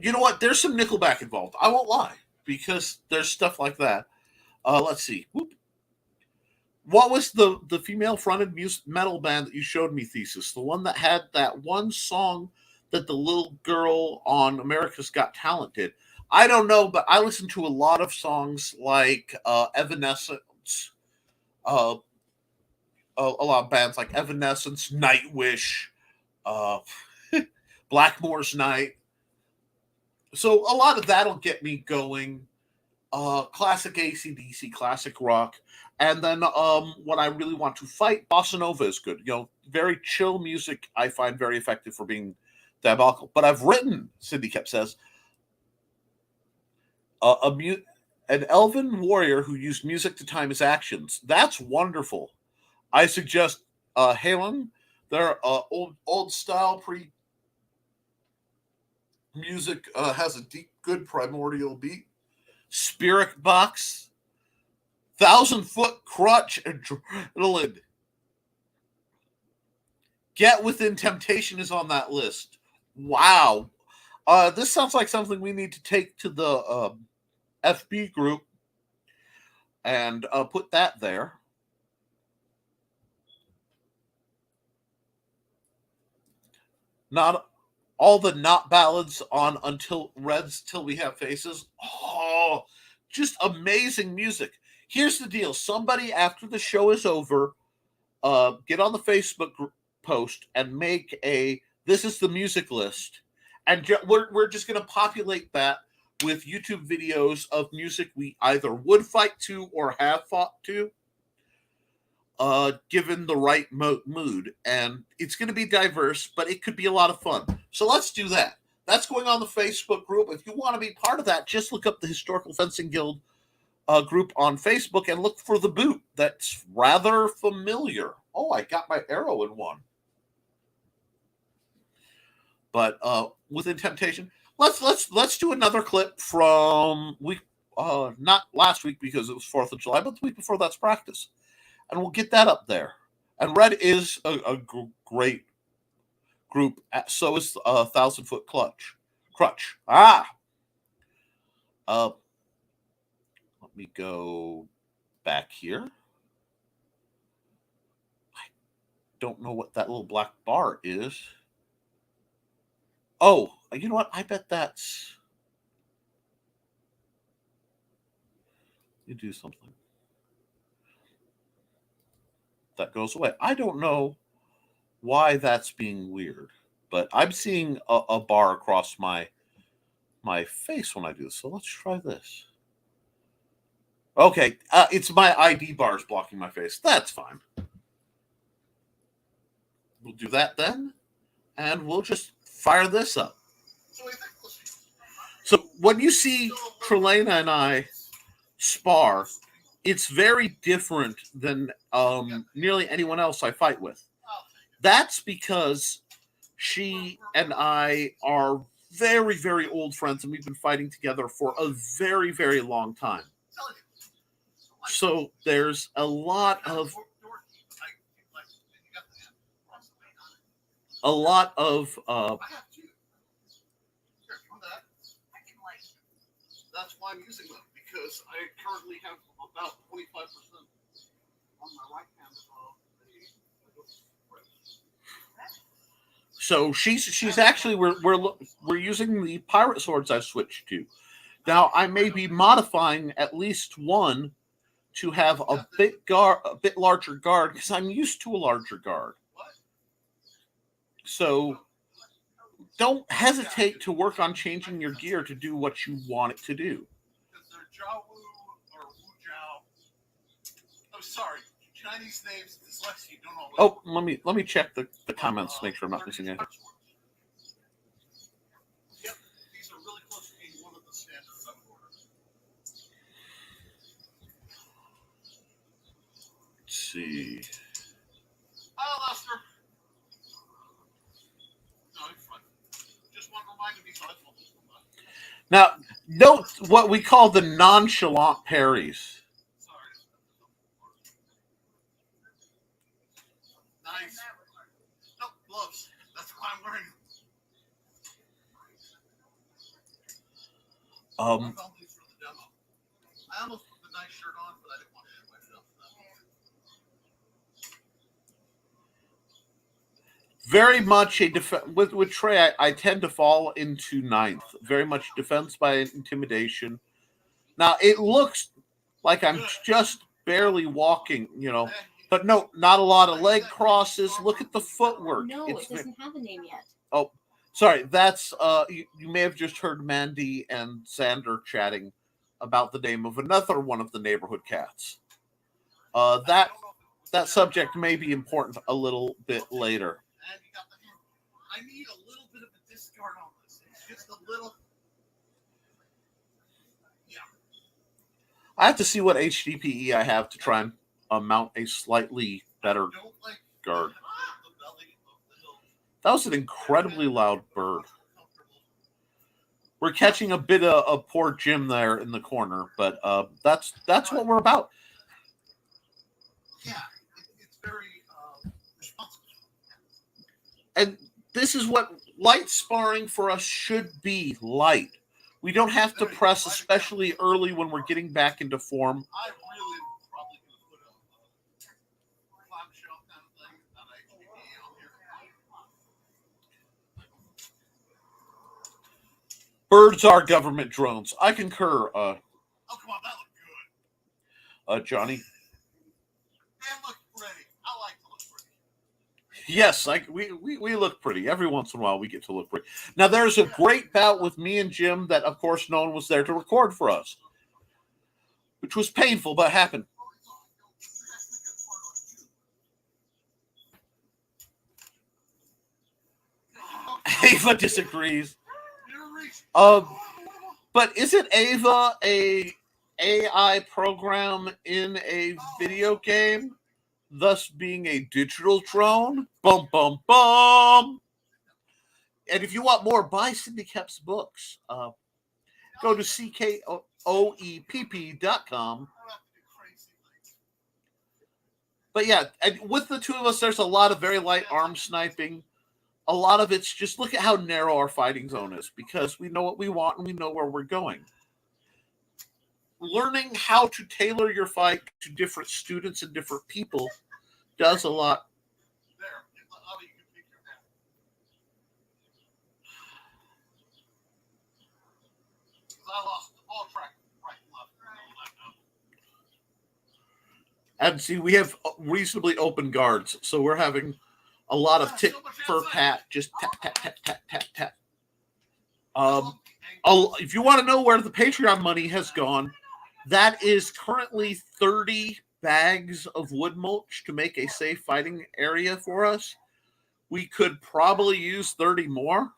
You know what? There's some Nickelback involved. I won't lie, because there's stuff like that. Let's see. Whoop. What was the female fronted metal band that you showed me, Thesis? The one that had that one song that the little girl on America's Got Talent did. I don't know, but I listen to a lot of songs like Evanescence, a lot of bands like Evanescence, Nightwish, uh, Blackmore's Night. So a lot of that'll get me going. Classic AC/DC, classic rock. And then what I really want to fight, bossa nova is good. You know, very chill music I find very effective for being diabolical. But I've written, Cindy Kep says, an elven warrior who used music to time his actions. That's wonderful. I suggest Halen. Their old style music has a deep, good primordial beat. Spirit Box, 1,000 Foot Crutch Adrenaline. Get Within Temptation is on that list. Wow. This sounds like something we need to take to the FB group and put that there. Not all the not ballads on Until Reds Till We Have Faces. Oh, just amazing music. Here's the deal. Somebody after the show is over, get on the Facebook post and make a "This is the music list," and we're just going to populate that with YouTube videos of music we either would fight to or have fought to, given the right mood. And it's going to be diverse, but it could be a lot of fun. So let's do that. That's going on the Facebook group. If you want to be part of that, just look up the Historical Fencing Guild group on Facebook and look for the boot. That's rather familiar. Oh, I got my arrow in one. But Within Temptation, let's do another clip from week, not last week because it was 4th of July, but the week before that's practice, and we'll get that up there. And Red is a great group. So is 1,000 Foot Crutch. Let me go back here. I don't know what that little black bar is. Oh, you know what? I bet that's... You do something. That goes away. I don't know why that's being weird, but I'm seeing a bar across my face when I do this. So let's try this. Okay, it's my ID bars blocking my face. That's fine. We'll do that then, and we'll just fire this up. So when you see Trelena and I spar, it's very different than nearly anyone else I fight with. That's because she and I are very, very old friends, and we've been fighting together for a very, very long time. So there's a lot of That's why I'm using them, because I currently have about 25% on my right hand of the. So she's actually we're using the pirate swords I've switched to. Now I may be modifying at least one to have a bit larger guard, because I'm used to a larger guard. So don't hesitate to work on changing your gear to do what you want it to do. I'm sorry, Chinese names, dyslexia, don't always. Oh, let me check the comments to make sure I'm not missing anything. Yep, these are really close to being one of the standards I've ordered. Let's see. Hi, Lester. No, it's fine. Just one reminder me, so I told this one. Now, note what we call the nonchalant parries. Nice. No, gloves. That's why I'm wearing them. I found these for the demo. I almost put the nice shirt on, but I didn't want to shoot myself. Very much with Trey, I tend to fall into 9th. Very much defense by intimidation. Now, it looks like I'm just barely walking, but no, not a lot of leg crosses. Look at the footwork. No, it doesn't have a name yet. Oh, sorry. That's you may have just heard Mandy and Xander chatting about the name of another one of the neighborhood cats. That subject may be important a little bit later. I need a little bit of a discard on this. It's just a little. Yeah. I have to see what HDPE I have to try and mount a slightly better guard. That was an incredibly loud bird. We're catching a bit of poor Jim there in the corner, but that's what we're about. Yeah, it's very responsible. And this is what light sparring for us should be, light. We don't have to press, especially early when we're getting back into form. I really probably could have put a clamshell kind of thing on HFG on here. Birds are government drones. I concur, Oh, come on, that looked good. Johnny. Man, look pretty. I like to look pretty. Yes, we look pretty. Every once in a while we get to look pretty. Now, there's a great bout with me and Jim that, of course, no one was there to record for us, which was painful, but happened. Ava disagrees. But isn't Ava a AI program in a video game, thus being a digital drone? Bum, bum, bum. And if you want more, buy Cindy Kep's books. Go to ckoepp.com. But yeah, and with the two of us, there's a lot of very light arm sniping. A lot of it's just look at how narrow our fighting zone is, because we know what we want and we know where we're going. Learning how to tailor your fight to different students and different people does a lot. There, how you can pick your head. I lost the ball track right and left. And see, we have reasonably open guards, so we're having a lot of tit for tat, just tap, tap, tap, tap, tap, tap. If you want to know where the Patreon money has gone, that is currently 30 bags of wood mulch to make a safe fighting area for us. We could probably use 30 more.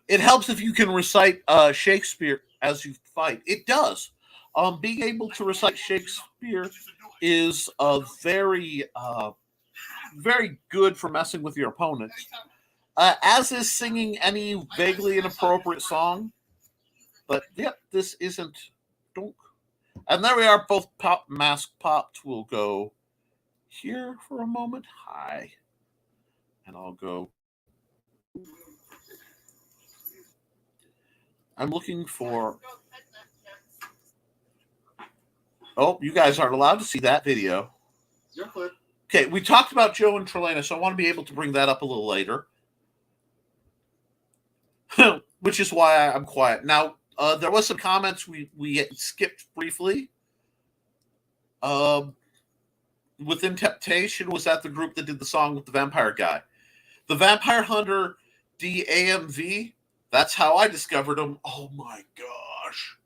It helps if you can recite Shakespeare as you fight. It does. Being able to recite Shakespeare is very good for messing with your opponents. As is singing any vaguely inappropriate song. But yep, this isn't. Donk. And there we are, both mask popped. We'll go here for a moment. Hi. And I'll go. I'm looking for. Oh, you guys aren't allowed to see that video. You're clear. Okay, we talked about Joe and Trelana, so I want to be able to bring that up a little later. Which is why I'm quiet. Now, there was some comments we skipped briefly. Within Temptation was that the group that did the song with the vampire guy. The Vampire Hunter DAMV, that's how I discovered him. Oh my gosh.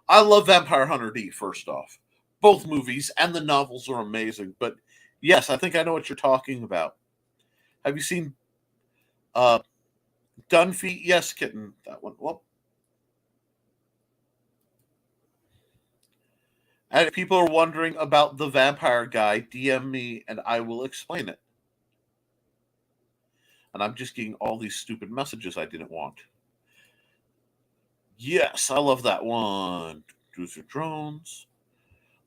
I love Vampire Hunter D, first off. Both movies and the novels are amazing. But yes, I think I know what you're talking about. Have you seen Dunphy? Yes, Kitten. That one. Well, and if people are wondering about the vampire guy, DM me and I will explain it. And I'm just getting all these stupid messages I didn't want. Yes, I love that one. Cruiser drones.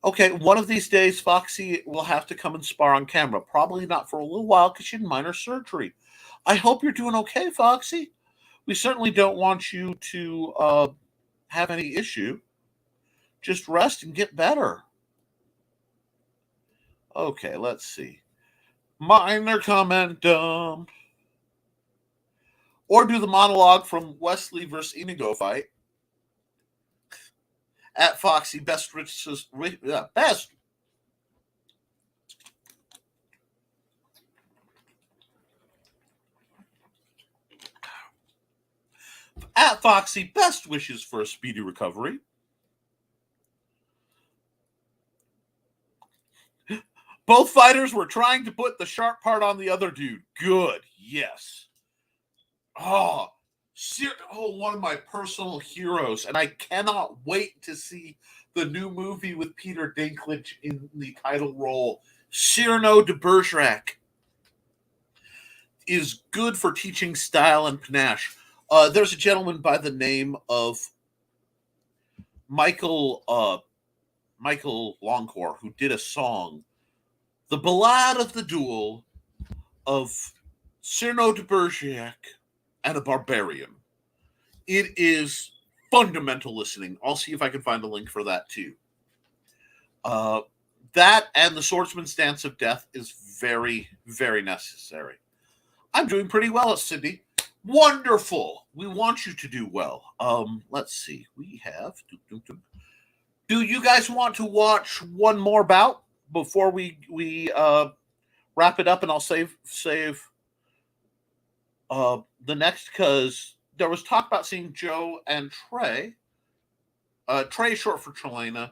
Okay, one of these days, Foxy will have to come and spar on camera. Probably not for a little while because she had minor surgery. I hope you're doing okay, Foxy. We certainly don't want you to have any issue. Just rest and get better. Okay, let's see. Minor comment dump. Or do the monologue from Wesley versus Inigo fight. At Foxy, best. At Foxy, best wishes for a speedy recovery. Both fighters were trying to put the sharp part on the other dude. Good, yes. Oh, one of my personal heroes, and I cannot wait to see the new movie with Peter Dinklage in the title role. Cyrano de Bergerac is good for teaching style and panache. There's a gentleman by the name of Michael Longcore who did a song The Ballad of the Duel of Cyrano de Bergerac and a Barbarian. It is fundamental listening. I'll see if I can find a link for that too. That and the Swordsman's Dance of Death is very, very necessary. I'm doing pretty well, Cindy. Wonderful. We want you to do well. Let's see. We have. Do you guys want to watch one more bout before we wrap it up? And I'll save the next, because there was talk about seeing Joe and Trey. Trey is short for Trelena.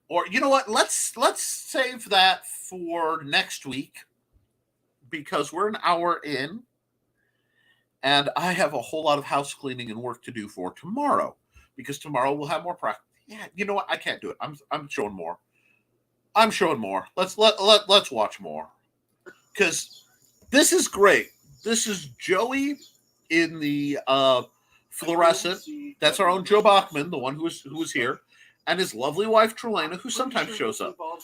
Or you know what? Let's save that for next week, because we're an hour in, and I have a whole lot of house cleaning and work to do for tomorrow, because tomorrow we'll have more practice. Yeah, you know what? I can't do it. I'm showing more. I'm showing more. Let's watch more, because this is great. This is Joey in the fluorescent. That's our own Joe Bachman, the one who was here, and his lovely wife Trelena, who sometimes shows up. What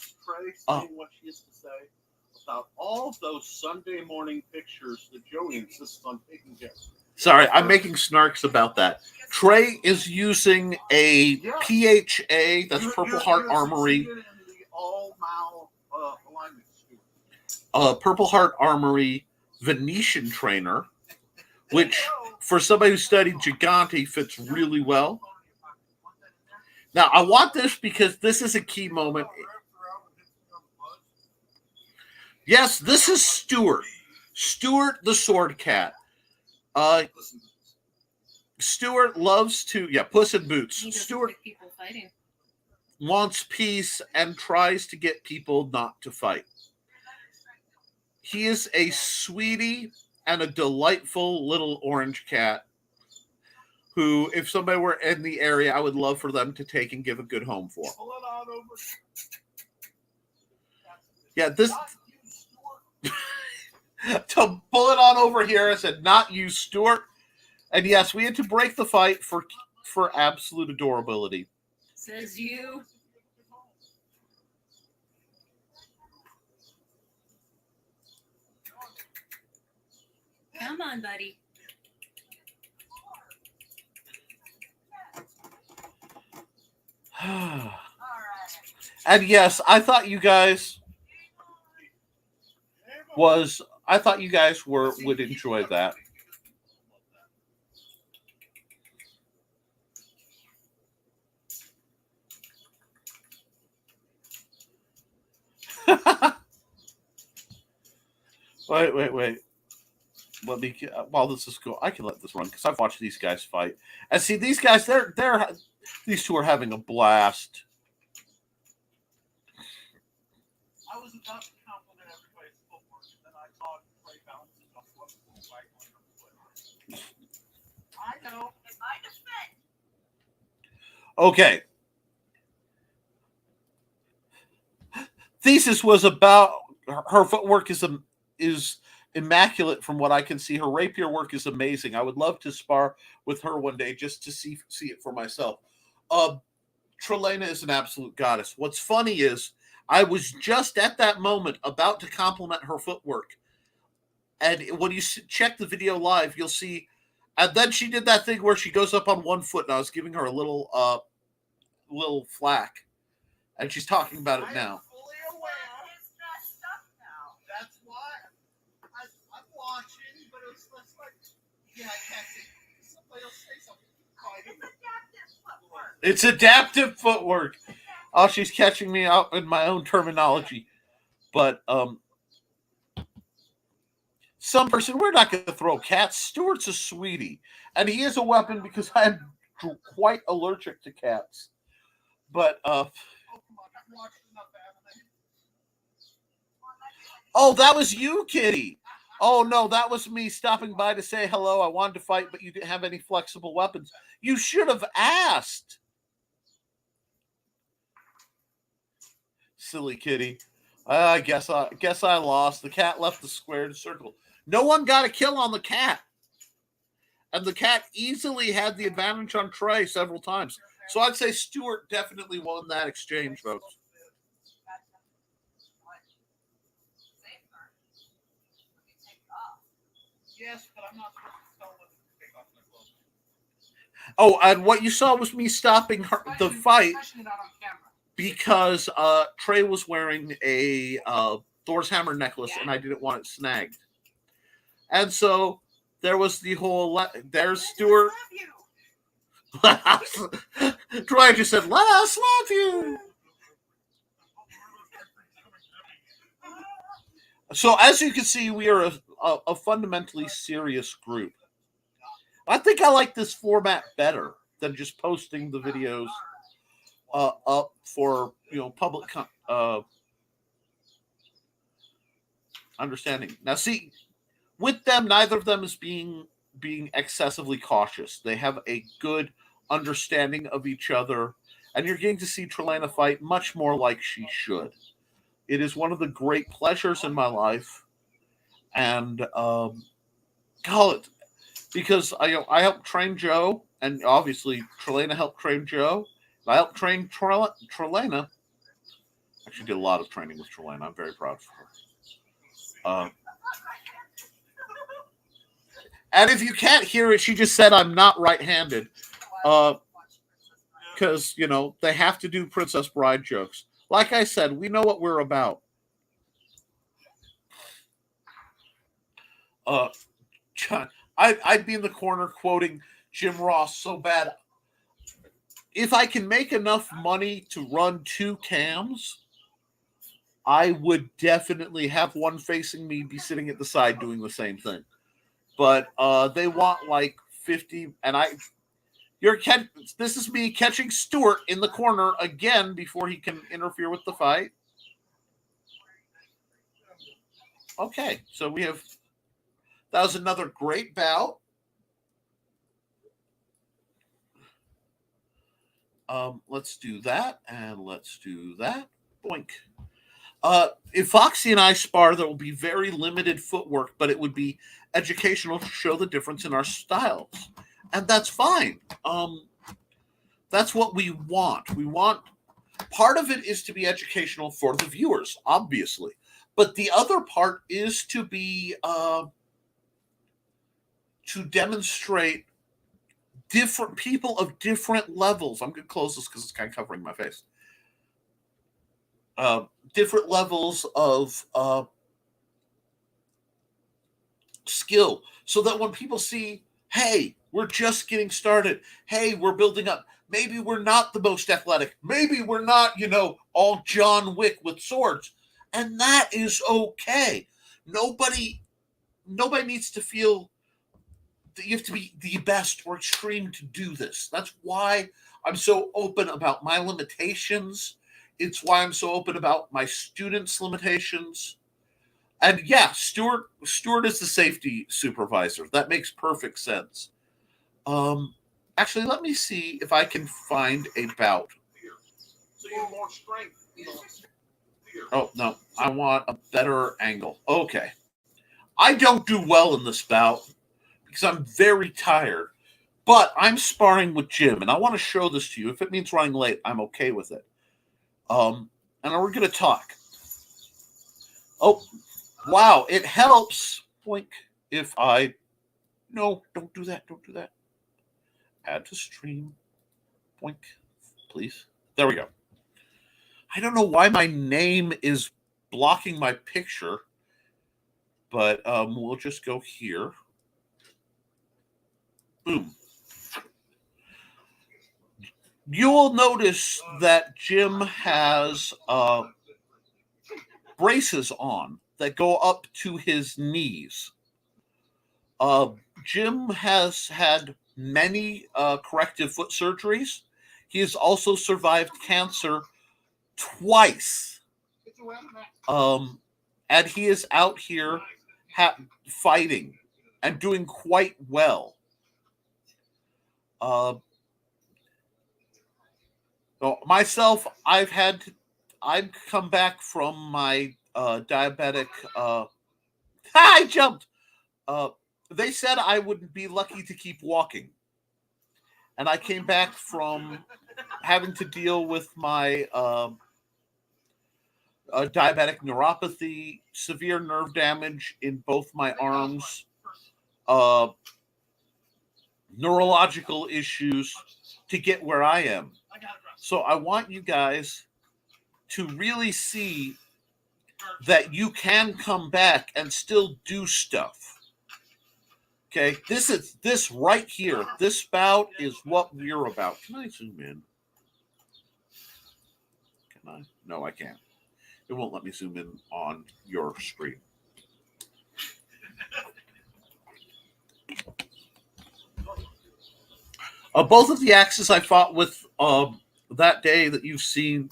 she used to say about all those Sunday morning pictures that Joey insists on taking care of. Sorry, I'm making snarks about that. Trey is using a PHA, that's Purple Heart Armory. Purple Heart Armory Venetian trainer, which for somebody who studied Gigante fits really well. Now, I want this because this is a key moment. Yes, this is Stuart. Stuart the Sword Cat. Stuart loves to, Puss in Boots. Stuart people fighting. Wants peace and tries to get people not to fight. He is a sweetie and a delightful little orange cat who, if somebody were in the area, I would love for them to take and give a good home for. Yeah, this... to pull it on over here, I said, not you, Stuart. And yes, we had to break the fight for absolute adorability. Says you. Come on, buddy. And yes, I thought you guys would enjoy that. Wait. Let me, while this is cool, I can let this run because I've watched these guys fight. And see, these guys, these two are having a blast. I was about to compliment everybody's footwork, and then I saw Trey bouncing off what was right on her foot. I know. In my defense. Okay. Thesis was about her footwork is immaculate from what I can see. Her rapier work is amazing. I would love to spar with her one day just to see it for myself. Trelena is an absolute goddess. What's funny is I was just at that moment about to compliment her footwork. And when you check the video live, you'll see, and then she did that thing where she goes up on one foot, and I was giving her a little flack. And she's talking about it now. Yeah, I can't think. Somebody else say something. It's adaptive footwork. Oh, she's catching me out in my own terminology. But some person, we're not going to throw cats. Stuart's a sweetie. And he is a weapon because I'm quite allergic to cats. But, oh, that was you, Kitty. Oh, no, that was me stopping by to say hello. I wanted to fight, but you didn't have any flexible weapons. You should have asked. Silly kitty. I guess I lost. The cat left the squared circle. No one got a kill on the cat. And the cat easily had the advantage on Trey several times. So I'd say Stuart definitely won that exchange, folks. Yes, but I'm not supposed to tell them to take off their clothes. Oh, and what you saw was me stopping the fight Especially not on camera. because Trey was wearing a Thor's hammer necklace, and I didn't want it snagged. And so there was the whole. There's Stuart. Troy just said, "Let us love you." So as you can see, we are a fundamentally serious group. I think I like this format better than just posting the videos up for public understanding. Now, see, with them, neither of them is being excessively cautious. They have a good understanding of each other, and you're getting to see Trelana fight much more like she should. It is one of the great pleasures in my life, and call it because I helped train Joe, and obviously Trelana helped train Joe. I helped train Trelana. Actually, did a lot of training with Trelana. I'm very proud of her. And if you can't hear it, she just said I'm not right-handed. Because, they have to do Princess Bride jokes. Like I said, we know what we're about. John, I'd be in the corner quoting Jim Ross so bad. If I can make enough money to run 2 cams, I would definitely have one facing me, be sitting at the side doing the same thing. But they want like 50, and this is me catching Stuart in the corner again before he can interfere with the fight. Okay, so that was another great bout. Let's do that, and let's do that. Boink. If Foxy and I spar, there will be very limited footwork, but it would be educational to show the difference in our styles. And that's fine. That's what we want. Part of it is to be educational for the viewers, obviously. But the other part is to be, to demonstrate different people of different levels. I'm going to close this because it's kind of covering my face. Different levels of skill, so that when people see, hey, we're just getting started, hey, we're building up, maybe we're not the most athletic, maybe we're not, all John Wick with swords, and that is okay. Nobody needs to feel that you have to be the best or extreme to do this. That's why I'm so open about my limitations. It's why I'm so open about my students' limitations. And yeah, Stuart is the safety supervisor. That makes perfect sense. Actually, let me see if I can find a bout. So you have more strength. Oh, no. I want a better angle. Okay. I don't do well in this bout because I'm very tired. But I'm sparring with Jim, and I want to show this to you. If it means running late, I'm okay with it. And we're going to talk. Oh, wow. It helps. Boink. If I... No, don't do that. Don't do that. Add to stream. Boink. Please. There we go. I don't know why my name is blocking my picture, but we'll just go here. Boom. You will notice that Jim has braces on that go up to his knees. Jim has had many corrective foot surgeries. He has also survived cancer twice. And he is out here fighting and doing quite well. Myself, I've come back from my diabetic. I jumped. They said I would be lucky to keep walking, and I came back from having to deal with my diabetic neuropathy, severe nerve damage in both my arms, neurological issues to get where I am. So I want you guys to really see that you can come back and still do stuff. Okay, this right here. This bout is what we're about. Can I zoom in? Can I? No, I can't. It won't let me zoom in on your screen. Both of the axes I fought with that day that you've seen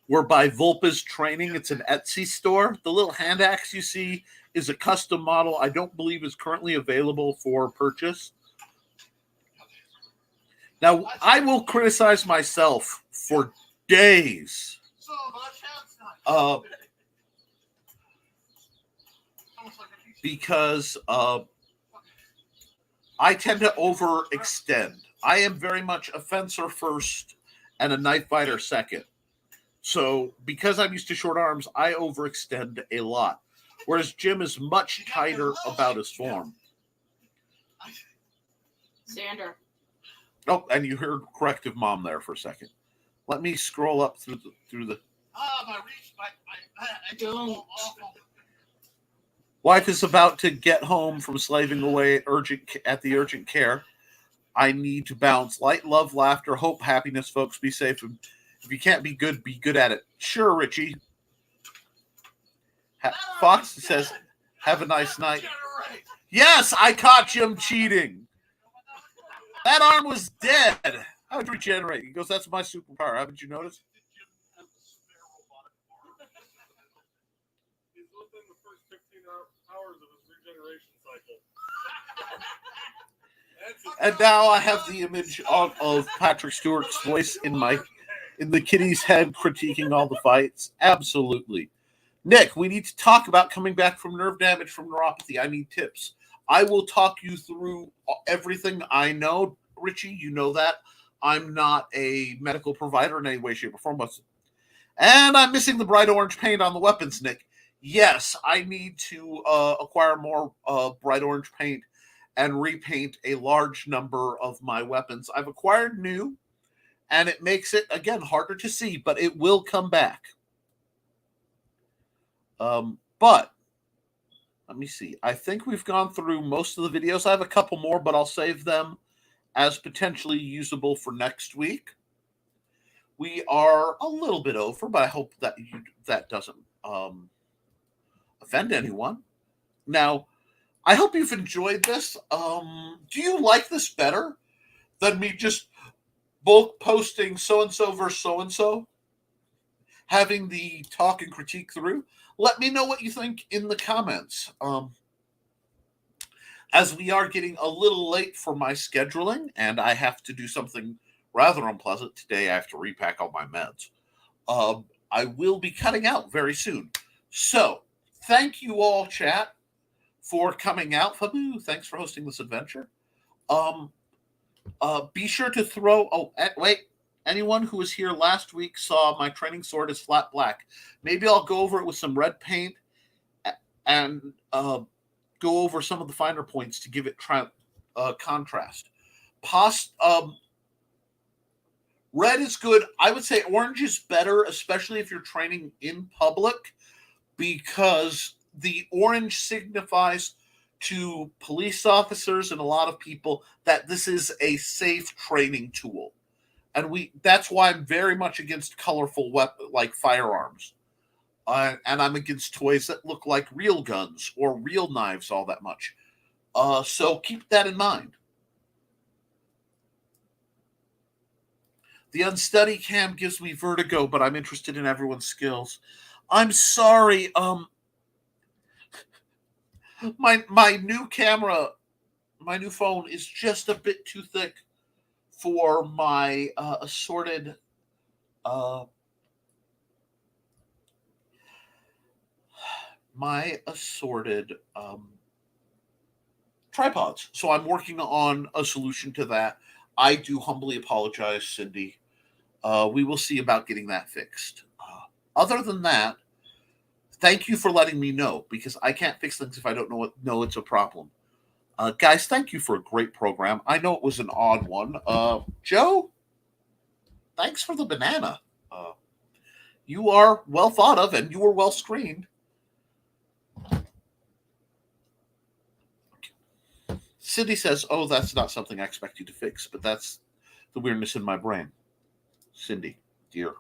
were by Vulpa's Training. It's an Etsy store. The little hand axe you see is a custom model. I don't believe is currently available for purchase. Now, I will criticize myself for days. Because I tend to overextend. I am very much a fencer first and a knife fighter second. So because I'm used to short arms, I overextend a lot. Whereas Jim is much tighter about his form. Xander. Oh, and you heard corrective mom there for a second. Let me scroll up through the. My reach, I don't. Wife is about to get home from slaving away at the urgent care. I need to bounce. Light, love, laughter, hope, happiness, folks. Be safe. If you can't be good at it. Sure, Richie. Fox says, have a nice night. Yes, I caught Jim cheating. That arm was dead. How would regenerate? He goes, that's my superpower. Haven't you noticed? He's within the first 15 hours of his regeneration cycle. And now I have the image of Patrick Stewart's voice in the kitty's head critiquing all the fights. Absolutely. Nick, we need to talk about coming back from nerve damage from neuropathy. I need tips. I will talk you through everything I know. Richie, you know that. I'm not a medical provider in any way, shape, or form. And I'm missing the bright orange paint on the weapons, Nick. Yes, I need to acquire more bright orange paint and repaint a large number of my weapons. I've acquired new, and it makes it, again, harder to see, but it will come back. But let me see. I think we've gone through most of the videos. I have a couple more, but I'll save them as potentially usable for next week. We are a little bit over, but I hope that that doesn't offend anyone. Now, I hope you've enjoyed this. Do you like this better than me just bulk posting so-and-so versus so-and-so? Having the talk and critique through? Let me know what you think in the comments. As we are getting a little late for my scheduling, and I have to do something rather unpleasant today. I have to repack all my meds. I will be cutting out very soon. So, thank you all, chat, for coming out. Fabu, thanks for hosting this adventure. Be sure to throw... Oh, wait. Anyone who was here last week saw my training sword is flat black. Maybe I'll go over it with some red paint and go over some of the finer points to give it contrast. Red is good. I would say orange is better, especially if you're training in public, because the orange signifies to police officers and a lot of people that this is a safe training tool. And that's why I'm very much against colorful like firearms. And I'm against toys that look like real guns or real knives all that much. So keep that in mind. The unsteady cam gives me vertigo, but I'm interested in everyone's skills. I'm sorry. My new camera, my new phone is just a bit too thick for my assorted tripods. So I'm working on a solution to that. I do humbly apologize, Cindy. We will see about getting that fixed. Other than that, thank you for letting me know, because I can't fix things if I don't know it's a problem. Guys, thank you for a great program. I know it was an odd one. Joe, thanks for the banana. You are well thought of and you were well screened. Cindy says, oh, that's not something I expect you to fix, but that's the weirdness in my brain. Cindy, dear,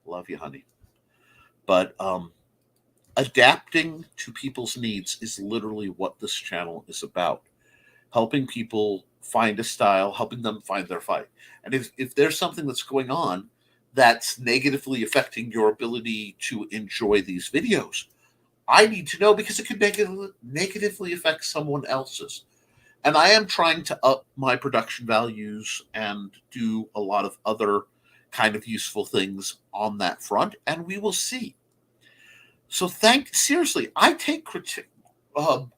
love you, honey. But adapting to people's needs is literally what this channel is about. Helping people find a style, helping them find their fight. And if there's something that's going on that's negatively affecting your ability to enjoy these videos, I need to know, because it could negatively affect someone else's. And I am trying to up my production values and do a lot of other kind of useful things on that front, and we will see. So seriously, I take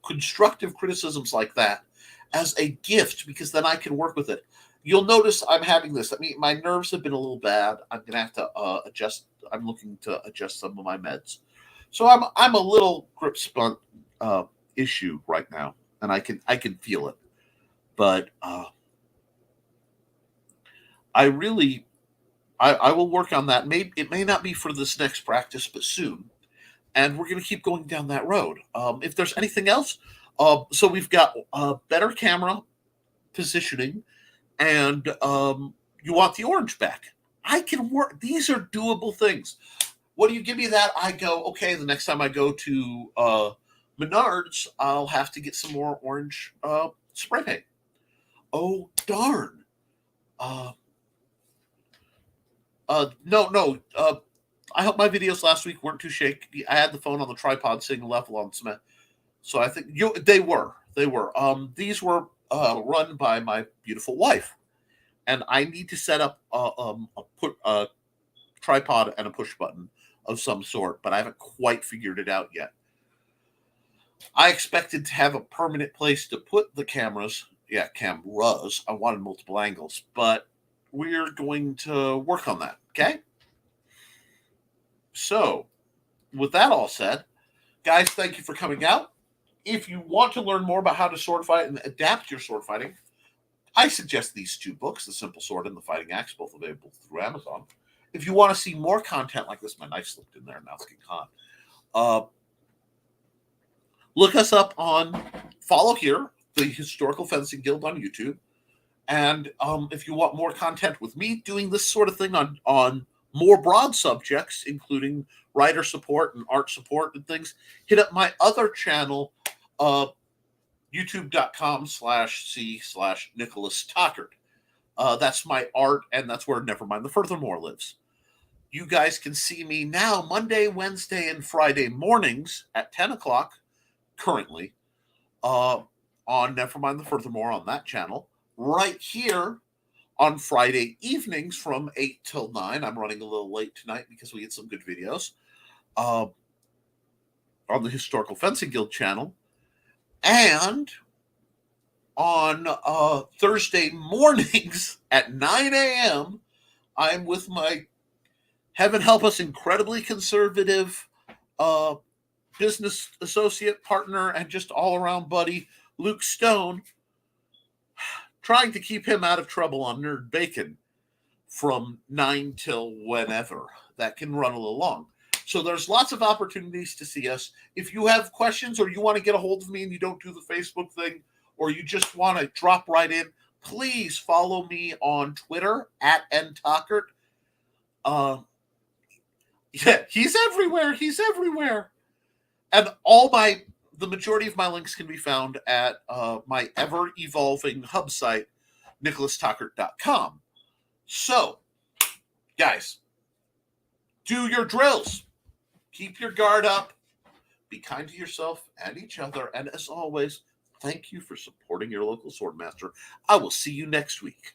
constructive criticisms like that as a gift, because then I can work with it. You'll notice I'm having this. I mean, my nerves have been a little bad. I'm going to have to adjust. I'm looking to adjust some of my meds. So I'm a little grip spunk issue right now, and I can feel it. But I will work on that. Maybe it may not be for this next practice, but soon. And we're going to keep going down that road. If there's anything else, so we've got better camera positioning, and you want the orange back. I can work. These are doable things. What do you give me that? I go, okay, the next time I go to Menards, I'll have to get some more orange spray paint. Oh, darn. No. I hope my videos last week weren't too shaky. I had the phone on the tripod sitting level on cement. So I think they were. These were run by my beautiful wife. And I need to set up a tripod and a push button of some sort, but I haven't quite figured it out yet. I expected to have a permanent place to put the cameras. Yeah, cameras. I wanted multiple angles, but we're going to work on that, okay? So, with that all said, guys, thank you for coming out. If you want to learn more about how to sword fight and adapt your sword fighting, I suggest these two books, The Simple Sword and The Fighting Axe, both available through Amazon. If you want to see more content like this, my knife slipped in there, now it's getting hot. Look us up follow here, the Historical Fencing Guild on YouTube. And if you want more content with me doing this sort of thing on more broad subjects, including writer support and art support and things, hit up my other channel, youtube.com/c/Nicholas Tockert. That's my art, and that's where Nevermind the Furthermore lives. You guys can see me now Monday, Wednesday, and Friday mornings at 10 o'clock, currently, on Nevermind the Furthermore on that channel. Right here on Friday evenings from 8 till 9. I'm running a little late tonight because we had some good videos. On the Historical Fencing Guild channel. And on Thursday mornings at 9 a.m., I'm with my, heaven help us, incredibly conservative business associate, partner, and just all-around buddy, Luke Stone, trying to keep him out of trouble on Nerd Bacon from 9 till whenever. That can run a little long. So there's lots of opportunities to see us. If you have questions or you want to get a hold of me and you don't do the Facebook thing, or you just want to drop right in, please follow me on Twitter at ntockert. Yeah, he's everywhere. And the majority of my links can be found at my ever-evolving hub site, nicholastockert.com. So, guys, do your drills. Keep your guard up. Be kind to yourself and each other. And as always, thank you for supporting your local swordmaster. I will see you next week.